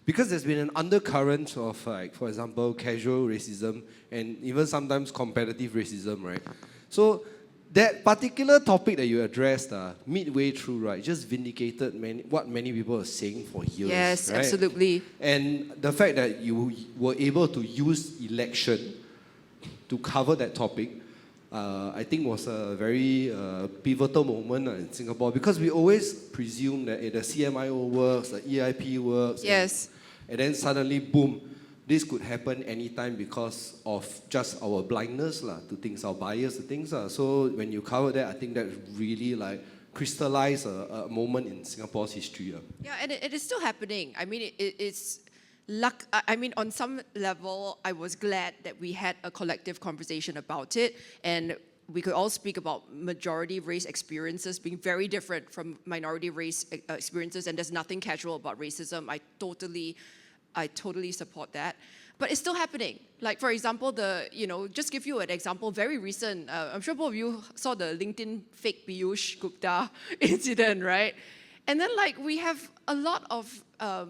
Because there's been an undercurrent of, like, for example, casual racism and even sometimes competitive racism, right? So that particular topic that you addressed midway through, right, just vindicated what many people are saying for years. Yes, right? absolutely. And the fact that you were able to use election to cover that topic, I think was a very pivotal moment in Singapore, because we always presume that the CMIO works, the EIP works. Yes. And then suddenly, boom, this could happen anytime because of just our blindness to things, our bias to things. So when you cover that, I think that really like crystallized a moment in Singapore's history. Yeah, and it is still happening. I mean, it's luck. I mean, on some level, I was glad that we had a collective conversation about it, and we could all speak about majority race experiences being very different from minority race experiences, and there's nothing casual about racism. I totally support that. But it's still happening. Like, for example, just give you an example, very recent, I'm sure both of you saw the LinkedIn fake Piyush Gupta incident, right? And then, like, we have a lot of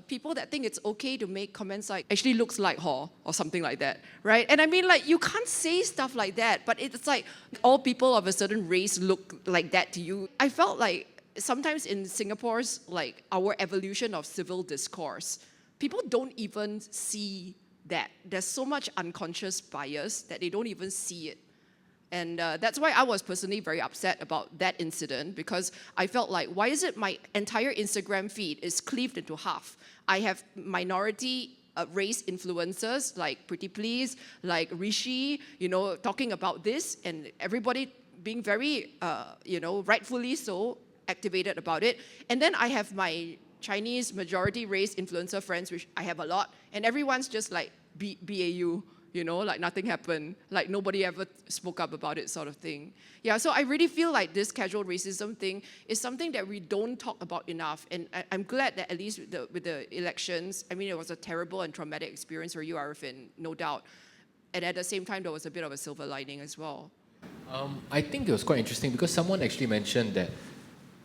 people that think it's okay to make comments like, actually looks like her, or something like that, right? And I mean, like, you can't say stuff like that, but it's like, all people of a certain race look like that to you. I felt like sometimes in Singapore's, like, our evolution of civil discourse, people don't even see that. There's so much unconscious bias that they don't even see it. And that's why I was personally very upset about that incident, because I felt like, why is it my entire Instagram feed is cleaved into half? I have minority race influencers like Pretty Please, like Rishi, talking about this, and everybody being very, rightfully so, activated about it. And then I have my Chinese majority race influencer friends, which I have a lot, and everyone's just like BAU, like nothing happened, like nobody ever spoke up about it, sort of thing. Yeah, so I really feel like this casual racism thing is something that we don't talk about enough, and I'm glad that at least with the elections, I mean, it was a terrible and traumatic experience for you, Ariffin, no doubt, and at the same time, there was a bit of a silver lining as well. I think it was quite interesting because someone actually mentioned that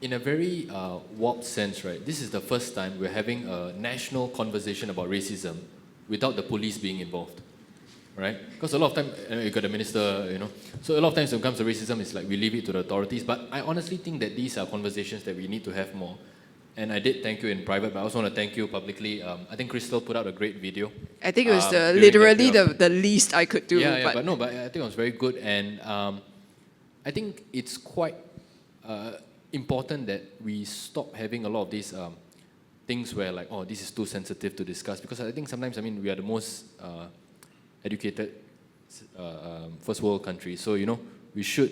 in a very warped sense, right, this is the first time we're having a national conversation about racism without the police being involved, right? Because a lot of time, you got the minister, so a lot of times when it comes to racism, it's like we leave it to the authorities. But I honestly think that these are conversations that we need to have more. And I did thank you in private, but I also want to thank you publicly. I think Crystal put out a great video. I think it was literally the least I could do. Yeah, but I think it was very good. And I think it's quite important that we stop having a lot of these things where like, oh, this is too sensitive to discuss. Because I think sometimes, I mean, we are the most educated first world country. So, you know, we should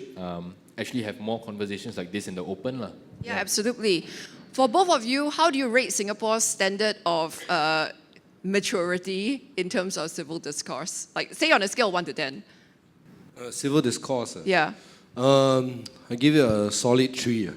actually have more conversations like this in the open. Yeah, absolutely. For both of you, how do you rate Singapore's standard of maturity in terms of civil discourse? Like, say on a scale of 1 to 10. Civil discourse. Yeah. I give you a solid 3.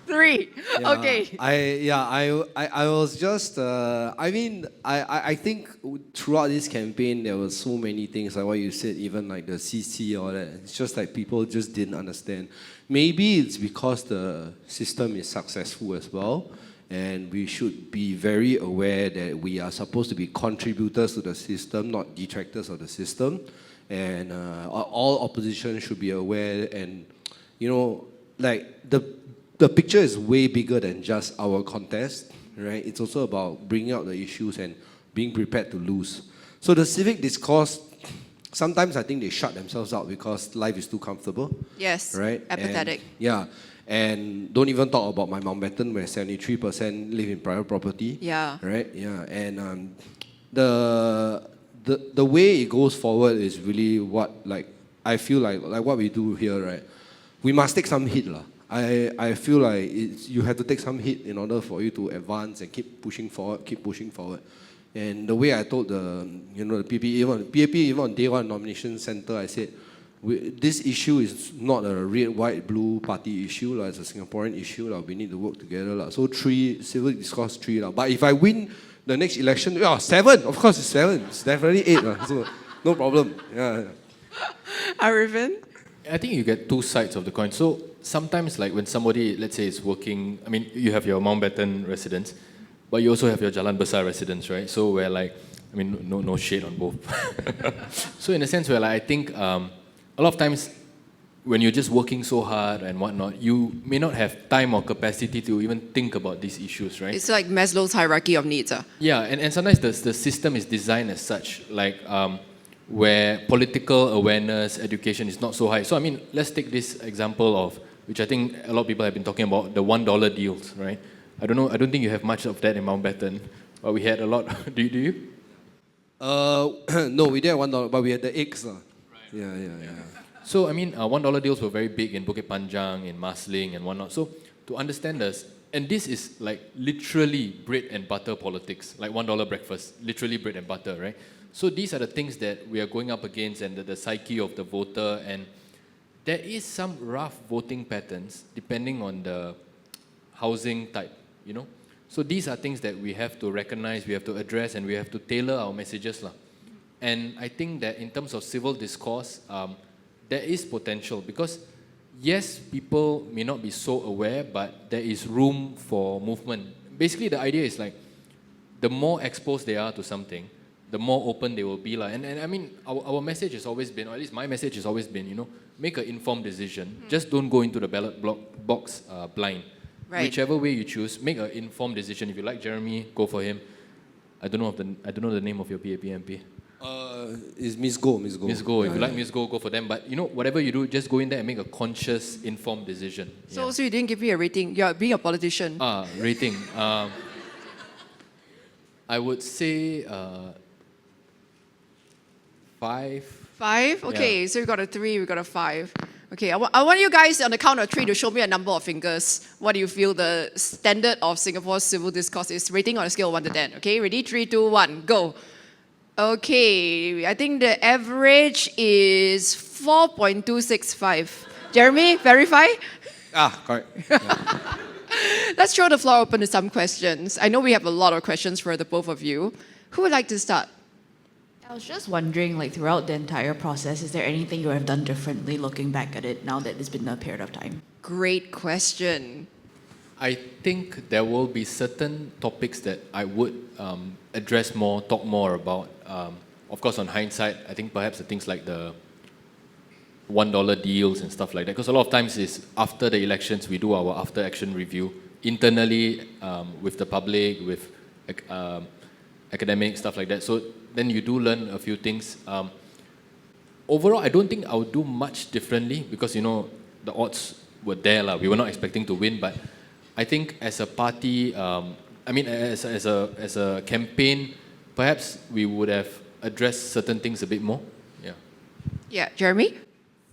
3. Yeah, Okay. I was just, I think throughout this campaign, there were so many things, like what you said, even like the CC or that. It's just like people just didn't understand. Maybe it's because the system is successful as well, and we should be very aware that we are supposed to be contributors to the system, not detractors of the system. And all opposition should be aware, and, you know, like the picture is way bigger than just our contest, right? It's also about bringing out the issues and being prepared to lose. So the civic discourse, sometimes I think they shut themselves out because life is too comfortable. Yes. Right? Apathetic. And don't even talk about my Mountbatten, where 73% live in private property. Yeah. Right? Yeah. And the way it goes forward is really what, like, I feel like what we do here, right? We must take some hit, lah. I feel like you have to take some hit in order for you to advance and keep pushing forward. And the way I told the PAP, even on day one nomination center, I said, this issue is not a red, white, blue party issue, it's a Singaporean issue, we need to work together. So 3, civil discourse 3. But if I win the next election, 7, of course it's 7, it's definitely 8. So no problem. Yeah. Ariffin? I think you get two sides of the coin. So sometimes, like when somebody, let's say, is working, I mean, you have your Mountbatten residents, but you also have your Jalan Besar residents, right? So where like, I mean, no shade on both. So in a sense where like, I think a lot of times when you're just working so hard and whatnot, you may not have time or capacity to even think about these issues, right? It's like Maslow's hierarchy of needs. Yeah, and sometimes the system is designed as such, like where political awareness, education is not so high. So I mean, let's take this example of, which I think a lot of people have been talking about, the $1 deals, right? I don't think you have much of that in Mountbatten, but we had a lot. Do you? No, we didn't have $1, but we had the eggs. Right. Yeah. So, I mean, $1 deals were very big in Bukit Panjang, in Marsiling, and whatnot. So, to understand this, and this is like literally bread and butter politics, like $1 breakfast, literally bread and butter, right? So, these are the things that we are going up against, and the psyche of the voter, and there is some rough voting patterns depending on the housing type, you know? So, these are things that we have to recognize, we have to address, and we have to tailor our messages. And I think that in terms of civil discourse, there is potential because, yes, people may not be so aware, but there is room for movement. Basically, the idea is like, the more exposed they are to something, the more open they will be. And I mean, our message has always been, or at least my message has always been, you know, make an informed decision. Just don't go into the ballot box blind. Right. Whichever way you choose, make an informed decision. If you like Jeremy, go for him. I don't know the name of your PAP MP. Is Miss Go. Miss Go. If you like Miss Go, go for them. But you know, whatever you do, just go in there and make a conscious, informed decision. So you didn't give me a rating. You're being a politician. Rating. I would say 5. 5? Okay, Yeah. so we got a 3, we got a 5. Okay, I want you guys on the count of 3 to show me a number of fingers. What do you feel the standard of Singapore's civil discourse is? Rating on a scale of 1 to 10. Okay, ready? 3, 2, 1, go. Okay, I think the average is 4.265. Jeremy, verify? Correct. Yeah. Let's throw the floor open to some questions. I know we have a lot of questions for the both of you. Who would like to start? I was just wondering, like throughout the entire process, is there anything you have done differently looking back at it now that it's been a period of time? Great question. I think there will be certain topics that I would address more, talk more about. Of course, on hindsight, I think perhaps the things like the $1 deals and stuff like that. Because a lot of times is after the elections, we do our after-action review internally with the public, with academic stuff like that. So then you do learn a few things. Overall, I don't think I would do much differently because, you know, the odds were there. We were not expecting to win, but I think as a party, I mean, as a campaign, perhaps we would have addressed certain things a bit more. Yeah. Yeah, Jeremy?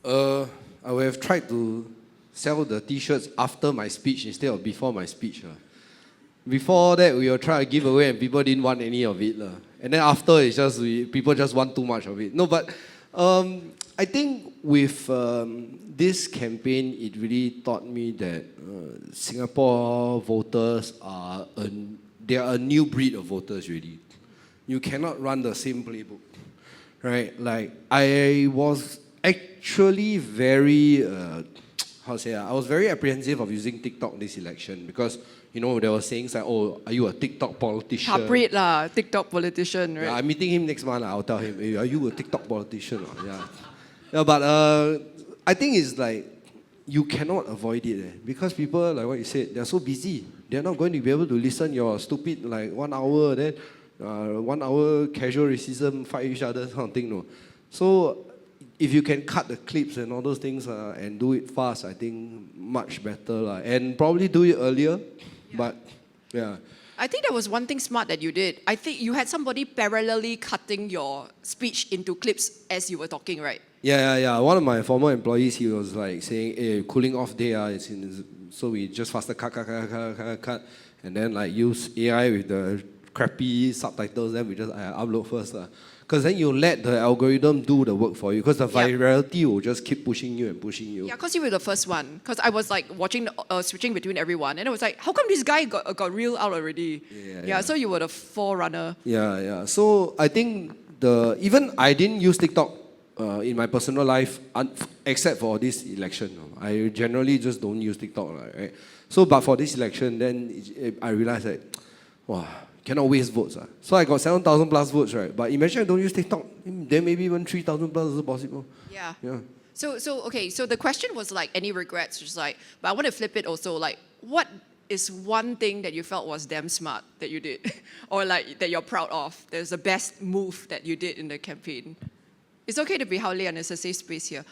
I would have tried to sell the T-shirts after my speech instead of before my speech. Before that, we were trying to give away and people didn't want any of it. And then after, it's just people just want too much of it. No, but I think with this campaign, it really taught me that Singapore voters they are a new breed of voters really. You cannot run the same playbook, right? Like I was actually very, I was very apprehensive of using TikTok this election because, you know, there were sayings like, oh, are you a TikTok politician? Heartbreak lah, TikTok politician, right? Yeah, I'm meeting him next month. I'll tell him, hey, are you a TikTok politician? Yeah. Yeah, but I think it's like, you cannot avoid it because people, like what you said, they're so busy. They're not going to be able to listen your stupid, like 1 hour, then 1 hour casual racism, fight each other kind of thing, no. So, if you can cut the clips and all those things and do it fast, I think much better. And probably do it earlier, but yeah. I think there was one thing smart that you did. I think you had somebody parallelly cutting your speech into clips as you were talking, right? Yeah. One of my former employees, he was like saying, hey, cooling off day, so we just faster cut, and then like use AI with the crappy subtitles, then we just upload first. Because then you let the algorithm do the work for you, because the virality will just keep pushing you and pushing you. Yeah, because you were the first one. Because I was like watching, switching between everyone, and I was like, how come this guy got real out already? Yeah, so you were the forerunner. Yeah. So I think even I didn't use TikTok in my personal life, except for this election. I generally just don't use TikTok, right? So, but for this election, then I realized that, wow, cannot waste votes. So I got 7,000 plus votes, right? But imagine I don't use TikTok, then maybe even 3,000 plus is possible. Yeah. Yeah. So okay, so the question was like, any regrets? Just like, but I want to flip it also, like, what is one thing that you felt was damn smart that you did? Or like, that you're proud of? There's the best move that you did in the campaign. It's okay to be Haolian, it's a safe space here.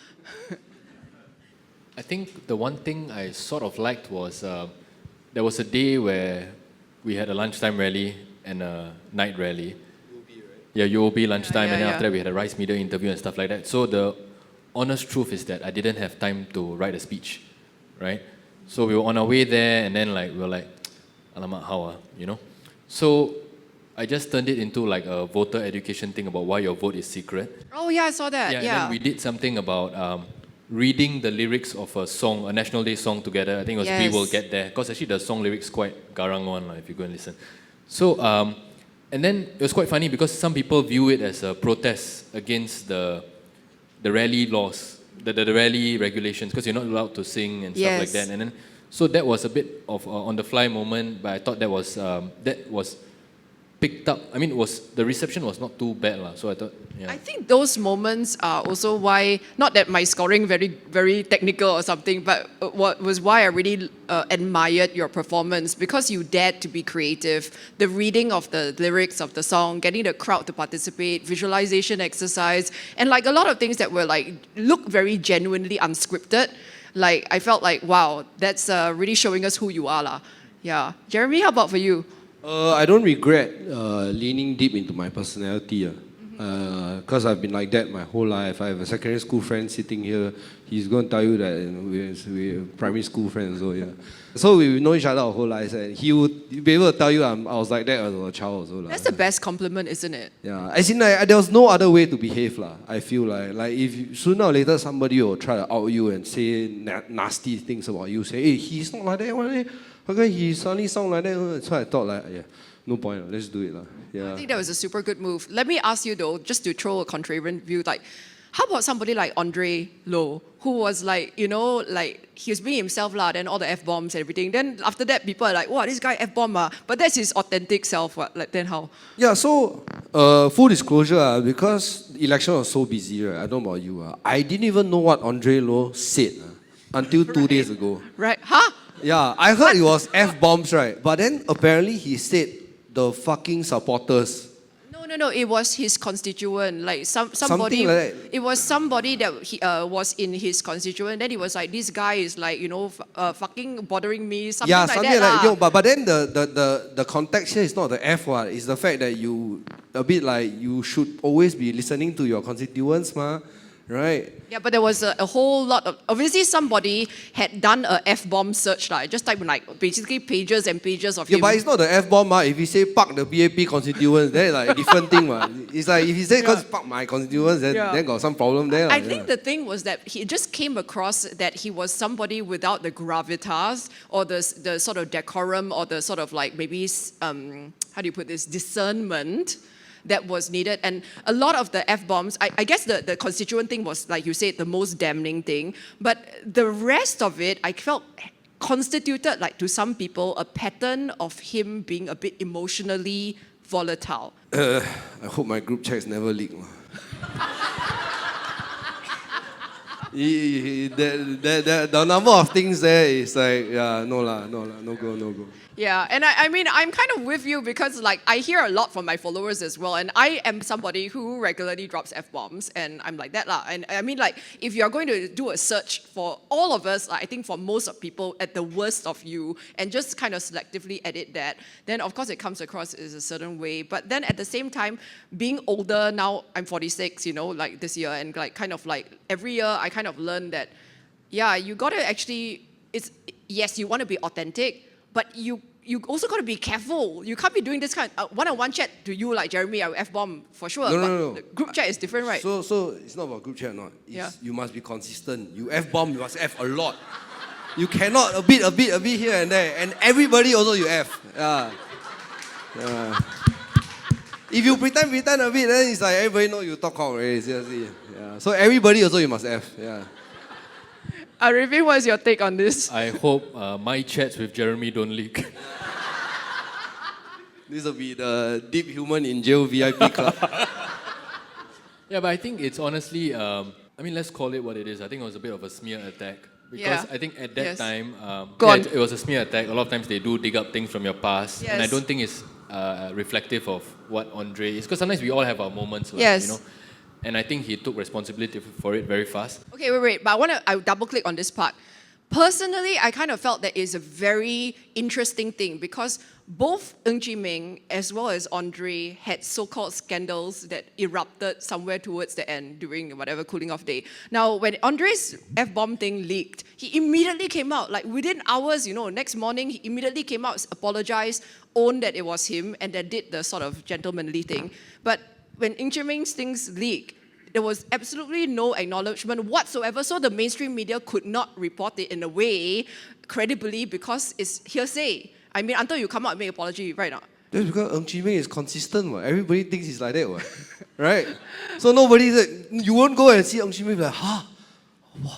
I think the one thing I sort of liked was there was a day where we had a lunchtime rally and a night rally. UOB, right? Yeah, UOB lunchtime, and then after that we had a Rice Media interview and stuff like that. So the honest truth is that I didn't have time to write a speech, right? So we were on our way there, and then like we were like, alamak, how, you know? So I just turned it into like a voter education thing about why your vote is secret. Oh yeah, I saw that. Yeah. And then we did something about reading the lyrics of a song, a National Day song together. I think it was We Will Get There. Because actually the song lyrics quite garang one, if you go and listen. So, and then it was quite funny because some people view it as a protest against the rally laws, the rally regulations, because you're not allowed to sing and stuff like that. And then, so that was a bit of on the fly moment, but I thought that was picked up. I mean, the reception was not too bad, so I thought. Yeah. I think those moments are also why, not that my scoring very, very technical or something, but what was why I really admired your performance, because you dared to be creative. The reading of the lyrics of the song, getting the crowd to participate, visualization exercise, and like a lot of things that were like, look very genuinely unscripted. Like, I felt like, wow, that's really showing us who you are, lah. Yeah. Jeremy, how about for you? I don't regret leaning deep into my personality. Because I've been like that my whole life. I have a secondary school friend sitting here. He's going to tell you that we're primary school friends. So we know each other our whole lives. And he would be able to tell you I was like that as a child also. That's the best compliment, isn't it? Yeah. As in, there was no other way to behave. I feel like if sooner or later somebody will try to out you and say nasty things about you, say, hey, he's not like that. How come he suddenly sound like that? So I thought no point, let's do it. Yeah. I think that was a super good move. Let me ask you though, just to throw a contrarian view, like, how about somebody like Andre Lo, who was like, he was being himself, then all the F-bombs and everything. Then after that, people are like, wow, this guy F-bomb, but that's his authentic self, then how? Yeah, so, full disclosure, because the election was so busy, right? I don't know about you, I didn't even know what Andre Lo said until 2 days ago. Right, huh? Yeah, I heard it was F-bombs, right? But then apparently he said the fucking supporters. No. It was his constituent, like somebody. Something like that. It was somebody that he was in his constituent. Then he was like, this guy is like, fucking bothering me. Something Yeah, like something that. like lah. but then the context here is not the F word. It's the fact that you a bit like you should always be listening to your constituents, right? Yeah, but there was a whole lot of, obviously somebody had done a F-bomb search, like just type in like basically pages and pages of Yeah, him. but it's not the F bomb. If you say "fuck the BAP constituents," then like a different thing. It's like if you say "cause fuck my constituents," then got some problem there. I think the thing was that he just came across that he was somebody without the gravitas or the sort of decorum or the sort of like maybe, how do you put this, discernment that was needed. And a lot of the F-bombs, I guess the constituent thing was, like you said, the most damning thing. But the rest of it, I felt constituted, like to some people, a pattern of him being a bit emotionally volatile. I hope my group chats never leak. The number of things there is like, yeah, no go. Yeah, and I mean, I'm kind of with you because like I hear a lot from my followers as well, and I am somebody who regularly drops F-bombs, and I'm like that lah. And I mean, like, if you're going to do a search for all of us, I think for most of people at the worst of you, and just kind of selectively edit that, then of course it comes across as a certain way. But then at the same time, being older now, I'm 46, like this year, and like kind of like every year I kind of learn that, yeah, you gotta actually, yes, you want to be authentic, but you also got to be careful. You can't be doing this kind of one-on-one chat to you like Jeremy, I will F-bomb for sure. No. The group chat is different, right? So it's not about group chat, not. You must be consistent. You F-bomb, you must F a lot. You cannot a bit here and there. And everybody also you F. Yeah. If you pretend a bit, then it's like everybody know you talk out already, seriously. Yeah. So everybody also you must F. Yeah. Ariffin, what's your take on this? I hope my chats with Jeremy don't leak. This will be the deep human in jail VIP club. Yeah, but I think it's honestly, let's call it what it is. I think it was a bit of a smear attack. Because I think at that time, it was a smear attack. A lot of times they do dig up things from your past. Yes. And I don't think it's reflective of what Andre is. Because sometimes we all have our moments. Yes. And I think he took responsibility for it very fast. Okay, wait. But I double click on this part. Personally, I kind of felt that is a very interesting thing because both Ng Chee Meng as well as Andre had so-called scandals that erupted somewhere towards the end during whatever cooling off day. Now, when Andre's F-bomb thing leaked, he immediately came out, like within hours, next morning, he immediately came out, apologized, owned that it was him, and then did the sort of gentlemanly thing. But when Ng Chee Meng's things leaked, there was absolutely no acknowledgement whatsoever, so the mainstream media could not report it in a way credibly because it's hearsay. I mean, until you come out and make an apology, right now. That's because Ng Chee Meng is consistent. Everybody thinks he's like that. Right? So you won't go and see Ng Chee Meng like,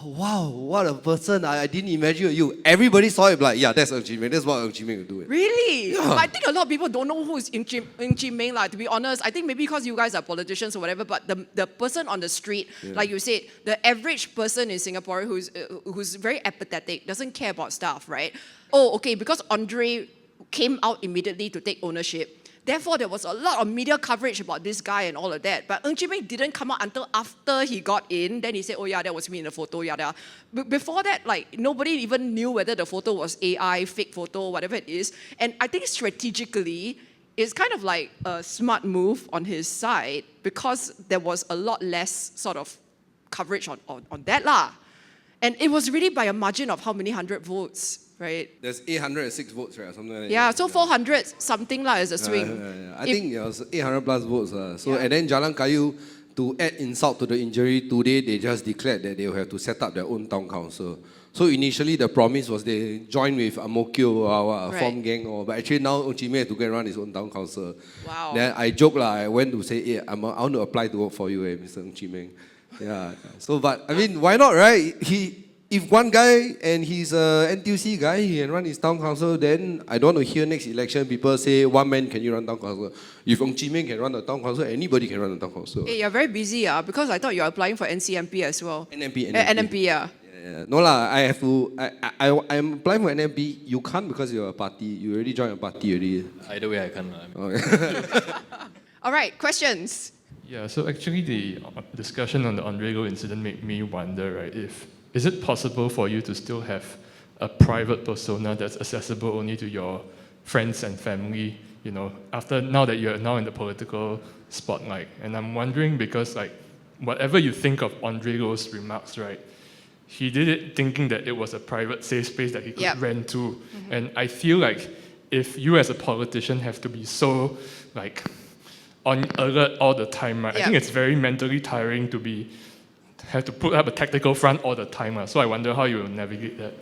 wow, what a person. I didn't imagine you. Everybody saw it like, yeah, that's Ng Chee Meng. That's what Ng Chee Meng will do. Really? Yeah. I think a lot of people don't know who is Ng Chee Meng, to be honest. I think maybe because you guys are politicians or whatever, but the person on the street, like you said, the average person in Singapore who's very apathetic, doesn't care about stuff, right? Oh, okay, because Andre came out immediately to take ownership. Therefore, there was a lot of media coverage about this guy and all of that. But Ng Chee Meng didn't come out until after he got in. Then he said, oh yeah, that was me in the photo, yada. Before that, nobody even knew whether the photo was AI, fake photo, whatever it is. And I think strategically, it's kind of like a smart move on his side because there was a lot less sort of coverage on that lah. And it was really by a margin of how many hundred votes, right? There's 806 votes, right? Something like that. Yeah, so 400 something as a swing. I think it was 800 plus votes. And then Jalan Kayu, to add insult to the injury, today they just declared that they will have to set up their own town council. So initially the promise was they join with Ang Mo Kio or form gang, but actually now Ng Chee Meng had to go and run his own town council. Wow. Then I joke I went to say, I want to apply to work for you, Mr. Ng Chee Meng. Yeah. So, but I mean, why not, right? If one guy and he's a NTUC guy, he can run his town council, then I don't want to hear next election people say, one man can you run town council? If Ng Chee Meng can run the town council, anybody can run the town council. Hey, you're very busy, because I thought you were applying for NCMP as well. NMP. NMP, yeah. No lah, I have to, I'm applying for NMP. You can't because you're a party. You already joined a party already. Either way, I can't. Okay. All right, questions? Yeah, so actually the discussion on the Andre Lo incident made me wonder, right, is it possible for you to still have a private persona that's accessible only to your friends and family, now that you're now in the political spotlight? And I'm wondering because, like, whatever you think of Andre Lo's remarks, right, he did it thinking that it was a private safe space that he could rent to. And I feel like if you as a politician have to be so, like, on alert all the time, right? I think it's very mentally tiring to have to put up a tactical front all the time. So I wonder how you will navigate that.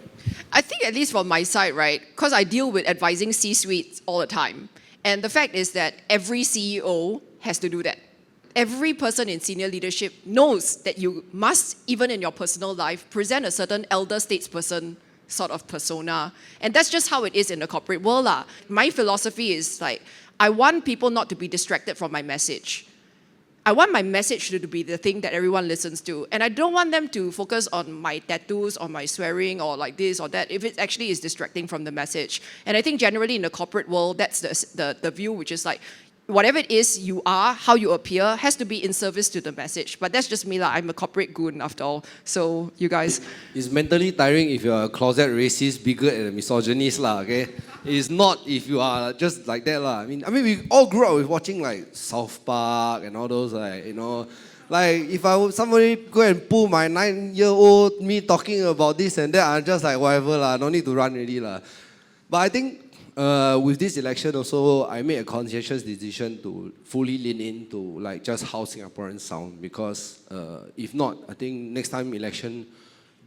I think at least from my side, right, because I deal with advising C-suites all the time. And the fact is that every CEO has to do that. Every person in senior leadership knows that you must, even in your personal life, present a certain elder statesperson sort of persona. And that's just how it is in the corporate world. My philosophy is like, I want people not to be distracted from my message. I want my message to be the thing that everyone listens to. And I don't want them to focus on my tattoos or my swearing or like this or that if it actually is distracting from the message. And I think generally in the corporate world, that's the view, which is like, whatever it is you are, how you appear, has to be in service to the message. But that's just me, I'm a corporate goon after all. So you guys. It's mentally tiring if you're a closet racist, bigot, and a misogynist, okay? It's not if you are just like that, I mean, we all grew up with watching like South Park and all those, like, like if somebody go and pull my 9-year-old me talking about this and that, I'm just like, whatever, no need to run already. But I think with this election also, I made a conscientious decision to fully lean into like just how Singaporeans sound, because if not, I think next time election,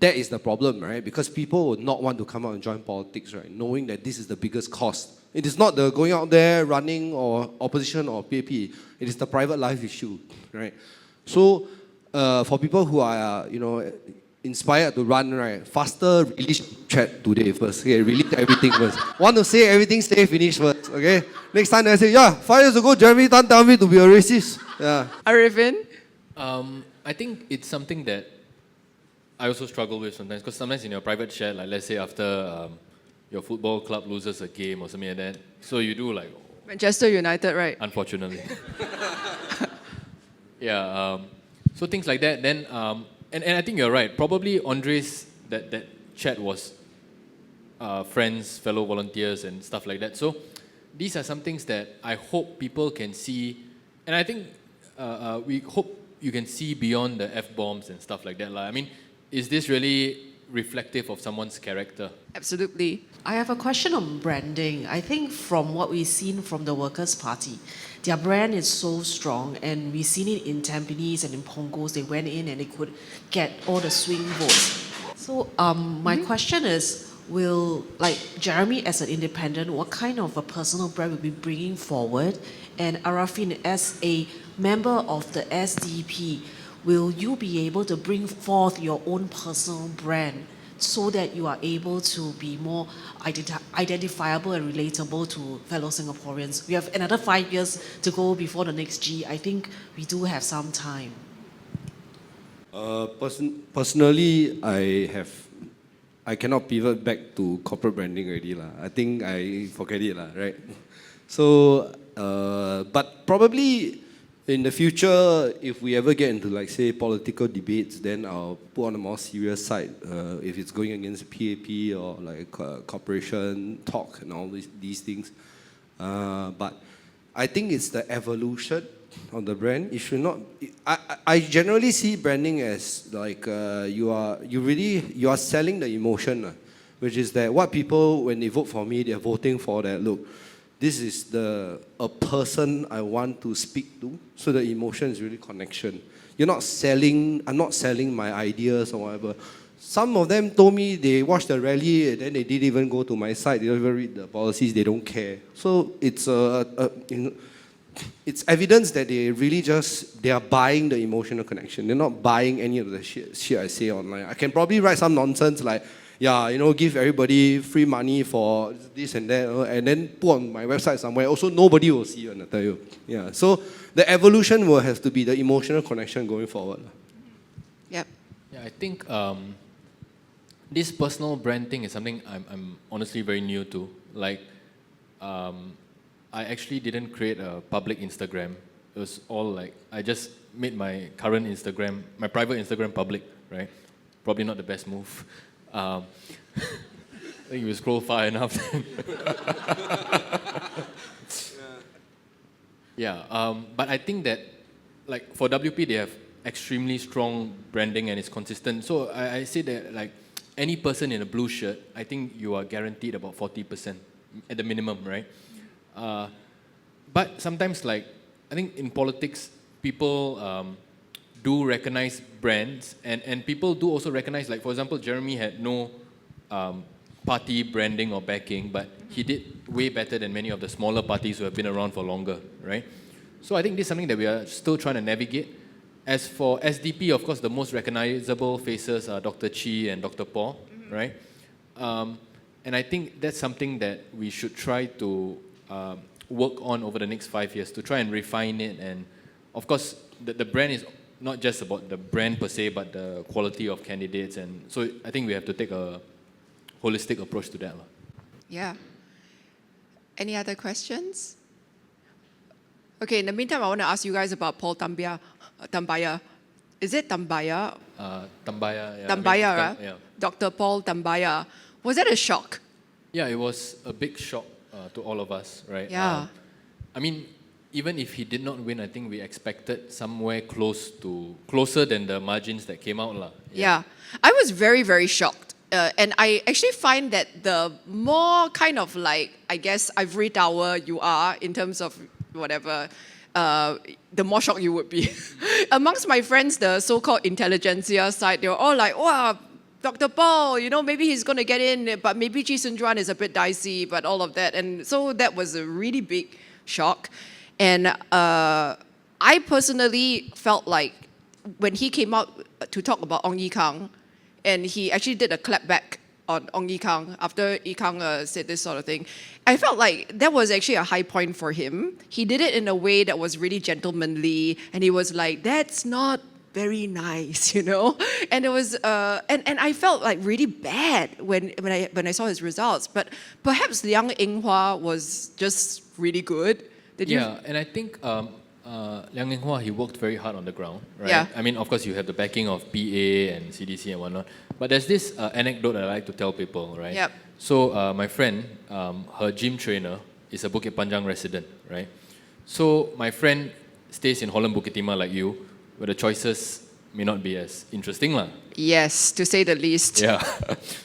that is the problem, right? Because people would not want to come out and join politics, right? Knowing that this is the biggest cost. It is not the going out there, running, or opposition or PAP. It is the private life issue, right? So for people who are, inspired to run, right, faster release chat today first. Okay, release everything first. Want to say everything, say finish first. Okay? Next time I say, 5 years ago, Jeremy Tan tell me to be a racist. Yeah. Ariffin? I think it's something that I also struggle with sometimes, because sometimes in your private chat, like let's say after your football club loses a game or something like that, so you do like... Manchester United, right? Unfortunately. So things like that, then... And I think you're right. Probably Andre's that chat was friends, fellow volunteers, and stuff like that. So these are some things that I hope people can see, and I think we hope you can see beyond the F-bombs and stuff like that. I mean, is this really reflective of someone's character? Absolutely. I have a question on branding. I think from what we've seen from the Workers' Party, their brand is so strong, and we've seen it in Tampines and in Pongos. They went in and they could get all the swing votes. So my question is, will, like, Jeremy as an independent, what kind of a personal brand will be bringing forward? And Ariffin, as a member of the SDP, will you be able to bring forth your own personal brand so that you are able to be more identifiable and relatable to fellow Singaporeans? We have another 5 years to go before the next G. I think we do have some time. Personally, I cannot pivot back to corporate branding already. I think I forget it, right? So, but probably in the future, if we ever get into, like, say, political debates, then I'll put on a more serious side. If it's going against PAP or like corporation talk and all these things. But I think it's the evolution of the brand. It should not. I generally see branding as like you are selling the emotion, which is that what people, when they vote for me, they're voting for that. Look, this is a person I want to speak to. So the emotion is really connection. I'm not selling my ideas or whatever. Some of them told me they watched the rally and then they didn't even go to my site. They don't even read the policies. They don't care. So it's it's evidence that they are buying the emotional connection. They're not buying any of the shit I say online. I can probably write some nonsense like, give everybody free money for this and that, and then put on my website somewhere. Also, nobody will see it, I tell you. Yeah. So the evolution will have to be the emotional connection going forward. Yep. Yeah, I think this personal brand thing is something I'm honestly very new to. Like, I actually didn't create a public Instagram it was all like, I just made my current Instagram, my private Instagram public, right? Probably not the best move. I think if you scroll far enough. Yeah, but I think that, like, for WP, they have extremely strong branding and it's consistent. So I say that, like, any person in a blue shirt, I think you are guaranteed about 40% at the minimum, right? But sometimes, like, I think in politics, people do recognize brands, and people do also recognize, like, for example, Jeremy had no party branding or backing, but he did way better than many of the smaller parties who have been around for longer, right? So I think this is something that we are still trying to navigate. As for SDP, of course, the most recognizable faces are Dr. Chi and Dr. Paul, right? And I think that's something that we should try to work on over the next 5 years, to try and refine it. And of course, the brand is not just about the brand per se, but the quality of candidates. And so I think we have to take a holistic approach to that. Yeah. Any other questions? Okay, in the meantime, I want to ask you guys about Paul Tambaya. Is it Tambaya? Tambaya, yeah. Tambaya, right? Yeah. Dr. Paul Tambaya. Was that a shock? Yeah, it was a big shock to all of us, right? Yeah. I mean, even if he did not win, I think we expected somewhere closer than the margins that came out. Yeah. I was very, very shocked. And I actually find that the more kind of like, I guess, ivory tower you are in terms of whatever, the more shocked you would be. Amongst my friends, the so-called intelligentsia side, they were all like, wow, Dr. Paul, you know, maybe he's going to get in, but maybe Chee Soon-Juan is a bit dicey, but all of that. And so that was a really big shock. And I personally felt like when he came out to talk about Ong Ye Kung, and he actually did a clapback on Ong Ye Kung after Ye Kung said this sort of thing, I felt like that was actually a high point for him. He did it in a way that was really gentlemanly, and he was like, that's not very nice, you know? And it was, and I felt like really bad when I saw his results. But perhaps Liang Enghua was just really good. Did you? Yeah, and I think Liang Enghua, he worked very hard on the ground, right? Yeah. I mean, of course, you have the backing of PA and CDC and whatnot. But there's this anecdote that I like to tell people, right? Yep. So my friend, her gym trainer is a Bukit Panjang resident, right? So my friend stays in Holland Bukit Timah like you, where the choices may not be as interesting, lah. Yes, to say the least. Yeah.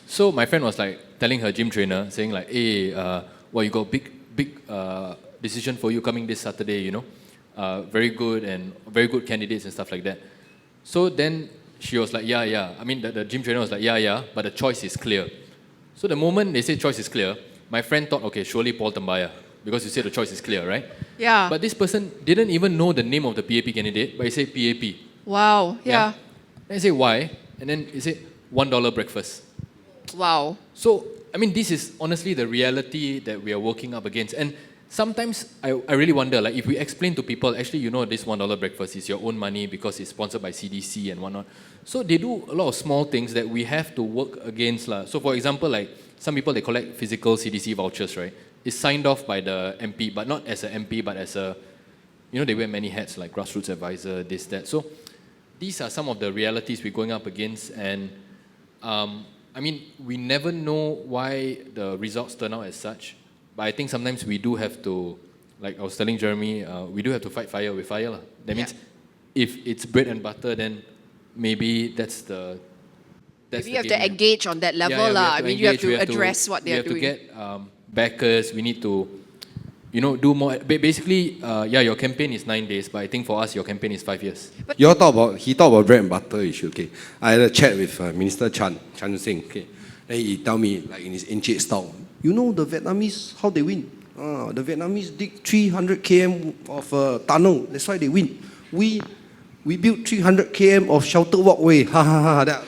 So my friend was like telling her gym trainer, saying like, hey, well, you got big decision for you coming this Saturday, you know? Very good candidates and stuff like that. So then she was like, yeah. I mean, the gym trainer was like, yeah, but the choice is clear. So the moment they said choice is clear, my friend thought, okay, surely Paul Tambaya, because you said the choice is clear, right? Yeah. But this person didn't even know the name of the PAP candidate, but he said PAP. Wow, yeah. Then I say, why? And then he said, $1 breakfast. Wow. So, I mean, this is honestly the reality that we are working up against. And sometimes I really wonder, like, if we explain to people, actually, you know, this $1 breakfast is your own money because it's sponsored by CDC and whatnot. So they do a lot of small things that we have to work against. So for example, like, some people, they collect physical CDC vouchers, right? It's signed off by the MP, but not as an MP, but as a, you know, they wear many hats, like grassroots advisor, this, that. So these are some of the realities we're going up against. And I mean, we never know why the results turn out as such. But I think sometimes we do have to, like I was telling Jeremy, we do have to fight fire with fire. That means if it's bread and butter, then maybe that's the... Maybe you have to engage on that level. I mean, you have to address what they're doing. We have to get backers. We need to, you know, do more. Basically, your campaign is 9 days, but I think for us, your campaign is 5 years. He talked about bread and butter issue. Okay, I had a chat with Minister Chan Sing. Okay, then he tell me, like, in his Encik style, you know the Vietnamese, how they win? The Vietnamese dig 300 km of tunnel. That's why they win. We built 300 km of shelter walkway. Ha ha ha. That.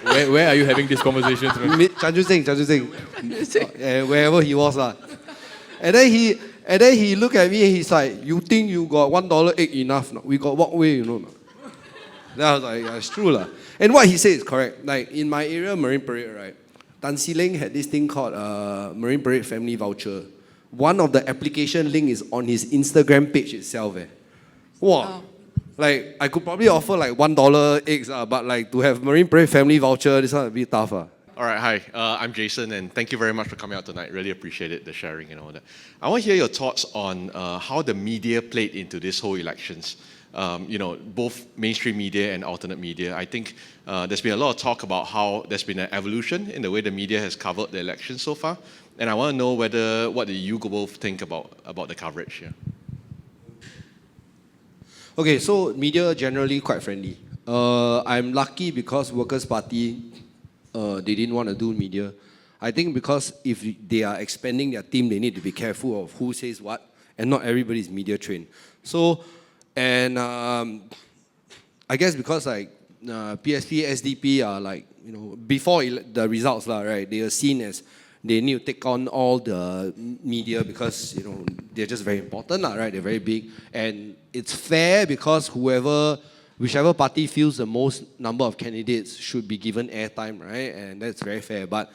Where are you having these conversations? Chanju Singh. Wherever he was. And then he looked at me and he's like, you think you got $1 egg enough? No? We got walkway, you know. Then I was like, yeah, it's true. And what he said is correct. Like in my area, Marine Parade, right? Tan Si Leng had this thing called Marine Parade Family Voucher. one of the application link is on his Instagram page itself. Wow. Like, I could probably offer like $1 eggs, but like to have Marine Parade family voucher, this one a bit tough. All right, hi, I'm Jason, and thank you very much for coming out tonight. Really appreciate it, the sharing and all that. I want to hear your thoughts on how the media played into this whole elections. Both mainstream media and alternate media. I think there's been a lot of talk about how there's been an evolution in the way the media has covered the election so far. And I want to know what do you both think about the coverage here? Okay, so media generally quite friendly. I'm lucky because Workers' Party, they didn't want to do media. I think because if they are expanding their team, they need to be careful of who says what, and not everybody is media trained. So, and I guess because like PSP, SDP are like, before the results, right, they are seen as they need to take on all the media because, they're just very important, right? They're very big. And it's fair because whichever party feels the most number of candidates should be given airtime, right? And that's very fair. But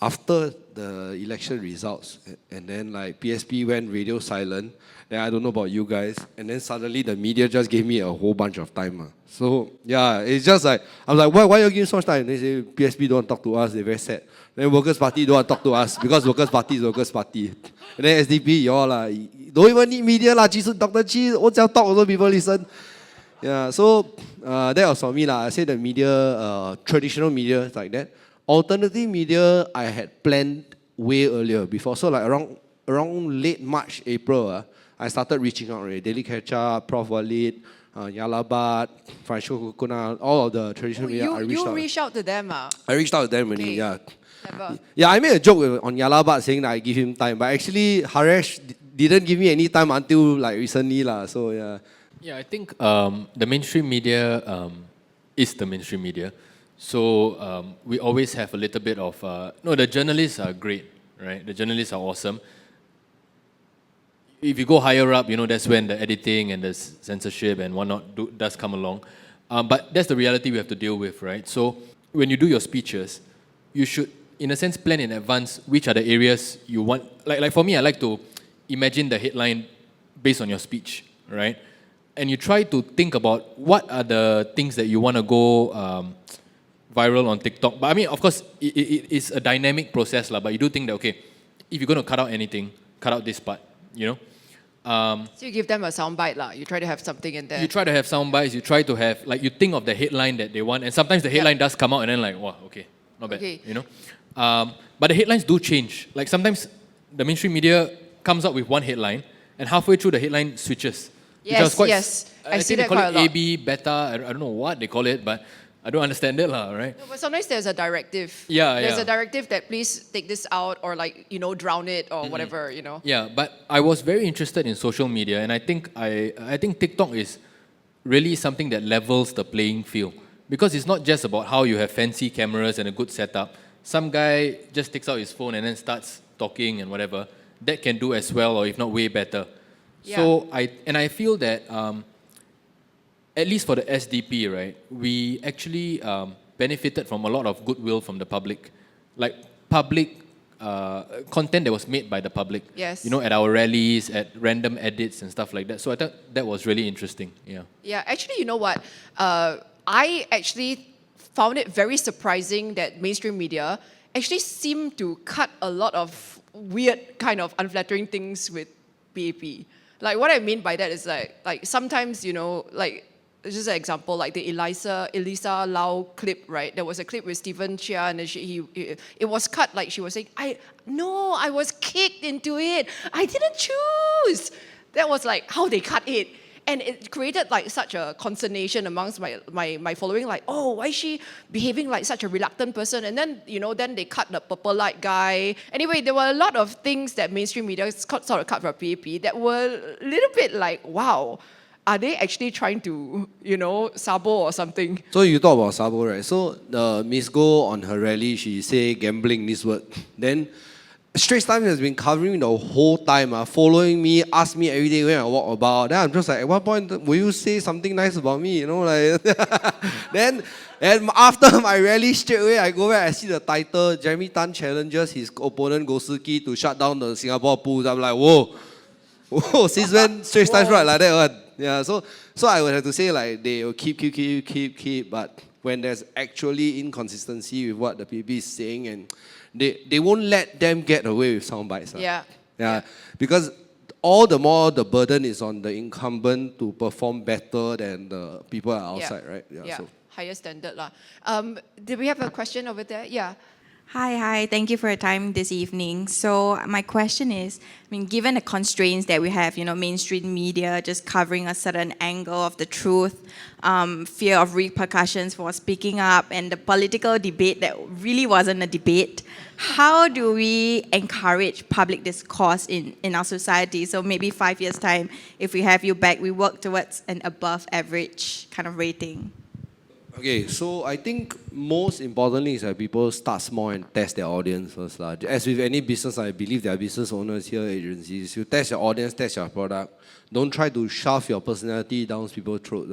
after the election results, and then like PSP went radio silent, then I don't know about you guys, and then suddenly the media just gave me a whole bunch of time. So yeah, it's just like, I'm like, why are you giving so much time? They say PSP don't want to talk to us, they're very sad. Then Workers' Party don't want to talk to us because Workers' Party is Workers' Party. And then SDP, y'all don't even need media Dr. Chi, what's your talk also people listen. Yeah, so that was for me. I say the media, traditional media is like that. Alternative media, I had planned way earlier before. So like around late March, April, I started reaching out already. Daily Catch Up, Prof. Walid, Yalabat, Financial Kukuna, all of the traditional media. You reached out to them? I reached out to them already, yeah. Never. Yeah, I made a joke on Yalabat saying that I give him time. But actually, Haresh didn't give me any time until like recently. So yeah. Yeah, I think the mainstream media is the mainstream media. So we always have a little bit of... the journalists are great, right? The journalists are awesome. If you go higher up, that's when the editing and the censorship and whatnot does come along. But that's the reality we have to deal with, right? So when you do your speeches, you should, in a sense, plan in advance which are the areas you want. Like for me, I like to imagine the headline based on your speech, right? And you try to think about what are the things that you want to go viral on TikTok. But I mean, of course, it's a dynamic process, but you do think that, okay, if you're going to cut out anything, cut out this part, So you give them a soundbite, you try to have something in there. You try to have sound bites, you try to have, you think of the headline that they want, and sometimes the headline does come out and then wow, okay, not bad, Okay. But the headlines do change. Like sometimes the mainstream media comes up with one headline, and halfway through the headline switches. Yes, yes. I see think that they call quite a it lot. AB, beta, I don't know what they call it, but I don't understand it, right? No, but sometimes there's a directive. Yeah, There's yeah. a directive that please take this out or drown it or whatever, Yeah, but I was very interested in social media, and I think TikTok is really something that levels the playing field, because it's not just about how you have fancy cameras and a good setup. Some guy just takes out his phone and then starts talking and whatever. That can do as well, or if not way better. Yeah. So I feel that at least for the SDP, right, we actually benefited from a lot of goodwill from the public, like public content that was made by the public. Yes. At our rallies, at random edits and stuff like that. So I thought that was really interesting. Yeah. Yeah, actually, you know what? I actually found it very surprising that mainstream media actually seemed to cut a lot of weird kind of unflattering things with PAP. Like what I mean by that is like sometimes, just an example, like the Elisa Lau clip, right? There was a clip with Stephen Chia, and it was cut like she was saying, I was kicked into it. I didn't choose. That was like how they cut it. And it created like such a consternation amongst my following, like, oh, why is she behaving like such a reluctant person? And then, then they cut the purple light guy. Anyway, there were a lot of things that mainstream media sort of cut from PAP that were a little bit like, wow, are they actually trying to, sabo or something? So you talk about sabo, right? So Miss Go on her rally, she say gambling this word. Then Straits Times has been covering me the whole time, following me, ask me every day when I walk about. Then I'm just like, at what point will you say something nice about me? You know, like then and after my rally, straight away I go back, I see the title, Jeremy Tan challenges his opponent Gosuki to shut down the Singapore pools. I'm like, whoa, since when Straits Times write like that one? Yeah, so I would have to say like they will keep, but when there's actually inconsistency with what the PB is saying, and they won't let them get away with sound bites. Yeah. Because all the more the burden is on the incumbent to perform better than the people outside, right? Yeah. So. Higher standard lah. Did we have a question over there? Yeah. Hi. Thank you for your time this evening. So my question is, given the constraints that we have, mainstream media just covering a certain angle of the truth, fear of repercussions for speaking up, and the political debate that really wasn't a debate, how do we encourage public discourse in our society? So maybe 5 years' time, if we have you back, we work towards an above average kind of rating. Okay, so I think most importantly is that people start small and test their audience first. As with any business, I believe there are business owners here, agencies. You test your audience, test your product. Don't try to shove your personality down people's throats.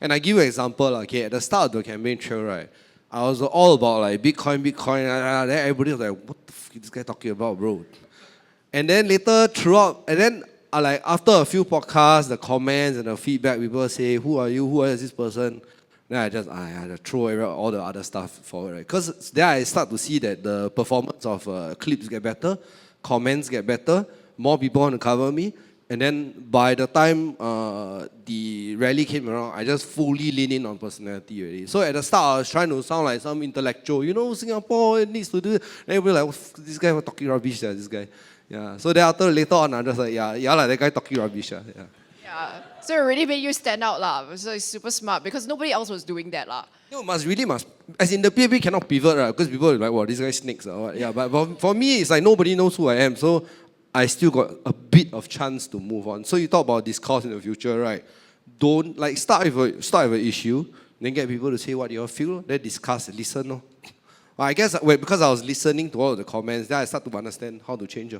And I give you an example. Okay, at the start of the campaign trail, right, I was all about like Bitcoin. Then everybody was like, what the f is this guy talking about, bro? And then later throughout, and then after a few podcasts, the comments and the feedback, people say, who are you? Who is this person? Then I just throw all the other stuff forward, right? Because then I start to see that the performance of clips get better, comments get better, more people want to cover me, and then by the time the rally came around, I just fully lean in on personality already. So at the start, I was trying to sound like some intellectual, Singapore needs to do it. And everybody like, this guy was talking rubbish, this guy. Yeah. So then later on, I'm just like, that guy talking rubbish. Yeah. So it really made you stand out lah. So it's super smart because nobody else was doing that lah. No, must. As in the PAP cannot pivot, right? Because people are like, wow, this guy snakes or what. Yeah, but for me, it's like nobody knows who I am. So I still got a bit of chance to move on. So you talk about discourse in the future, right? Don't start with an issue, then get people to say what you all feel, then discuss, listen. No. Well, I guess because I was listening to all of the comments, then I start to understand how to change.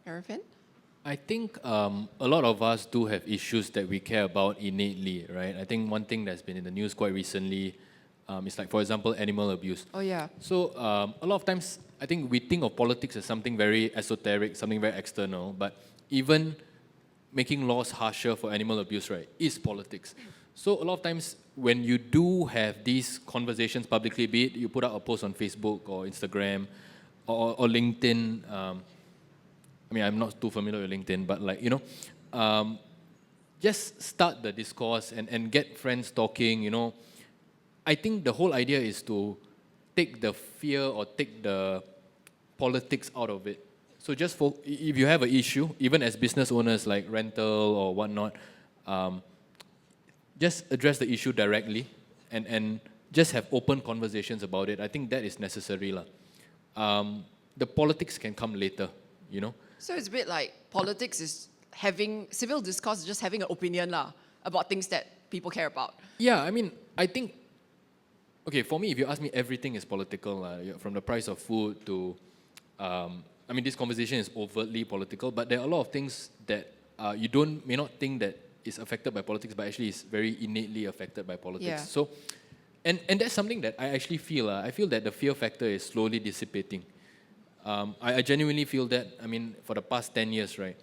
Ariffin? I think a lot of us do have issues that we care about innately, right? I think one thing that's been in the news quite recently is like, for example, animal abuse. Oh yeah. So a lot of times, I think we think of politics as something very esoteric, something very external, but even making laws harsher for animal abuse, right, is politics. So a lot of times when you do have these conversations publicly, be it you put out a post on Facebook or Instagram or LinkedIn, I'm not too familiar with LinkedIn, but just start the discourse and get friends talking, I think the whole idea is to take the fear or take the politics out of it. So just if you have an issue, even as business owners like rental or whatnot, just address the issue directly and just have open conversations about it. I think that is necessary. The politics can come later, So it's a bit like politics is civil discourse is just having an opinion about things that people care about. Yeah, I think, okay, for me, if you ask me, everything is political, from the price of food to, this conversation is overtly political, but there are a lot of things that you may not think that is affected by politics, but actually is very innately affected by politics. Yeah. So, and that's something that I actually feel. I feel that the fear factor is slowly dissipating. I genuinely feel that, for the past 10 years, right,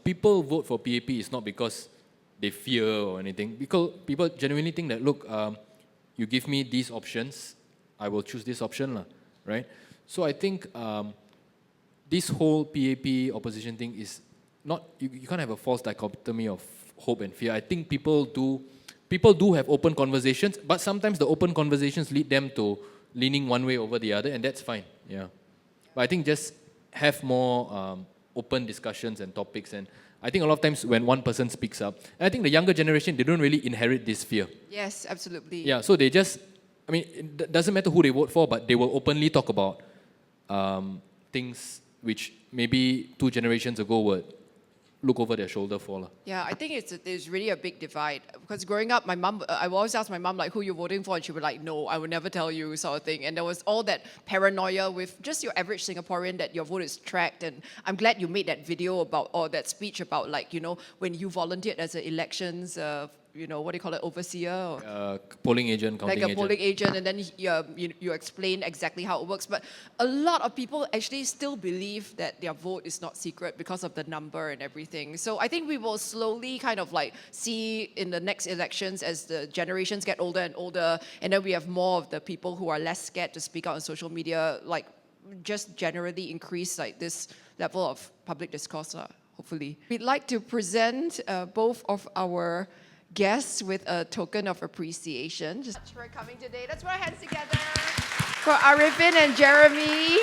people vote for PAP is not because they fear or anything. Because people genuinely think that, look, you give me these options, I will choose this option, right? So I think this whole PAP opposition thing is not, you can't have a false dichotomy of hope and fear. I think people do have open conversations, but sometimes the open conversations lead them to leaning one way over the other, and that's fine, yeah. But I think just have more open discussions and topics. And I think a lot of times when one person speaks up, and I think the younger generation, they don't really inherit this fear. Yes, absolutely. Yeah, so they just, it doesn't matter who they vote for, but they will openly talk about things which maybe 2 generations ago look over their shoulder for. Lah. Yeah, I think it's really a big divide. Because growing up, my mum, I would always ask my mum, like, who you're voting for, and she would like, no, I would never tell you, sort of thing. And there was all that paranoia with just your average Singaporean that your vote is tracked. And I'm glad you made that video about, or that speech about, like, you know, when you volunteered as an elections, you know, what do you call it, overseer? Or Polling agent, counting like a agent. polling agent, and then you explain exactly how it works. But a lot of people actually still believe that their vote is not secret because of the number and everything. So I think we will slowly kind of like see in the next elections as the generations get older and older, and then we have more of the people who are less scared to speak out on social media, like just generally increase like this level of public discourse, hopefully. We'd like to present both of our guests with a token of appreciation. Just for coming today. Let's put our hands together for Ariffin and Jeremy.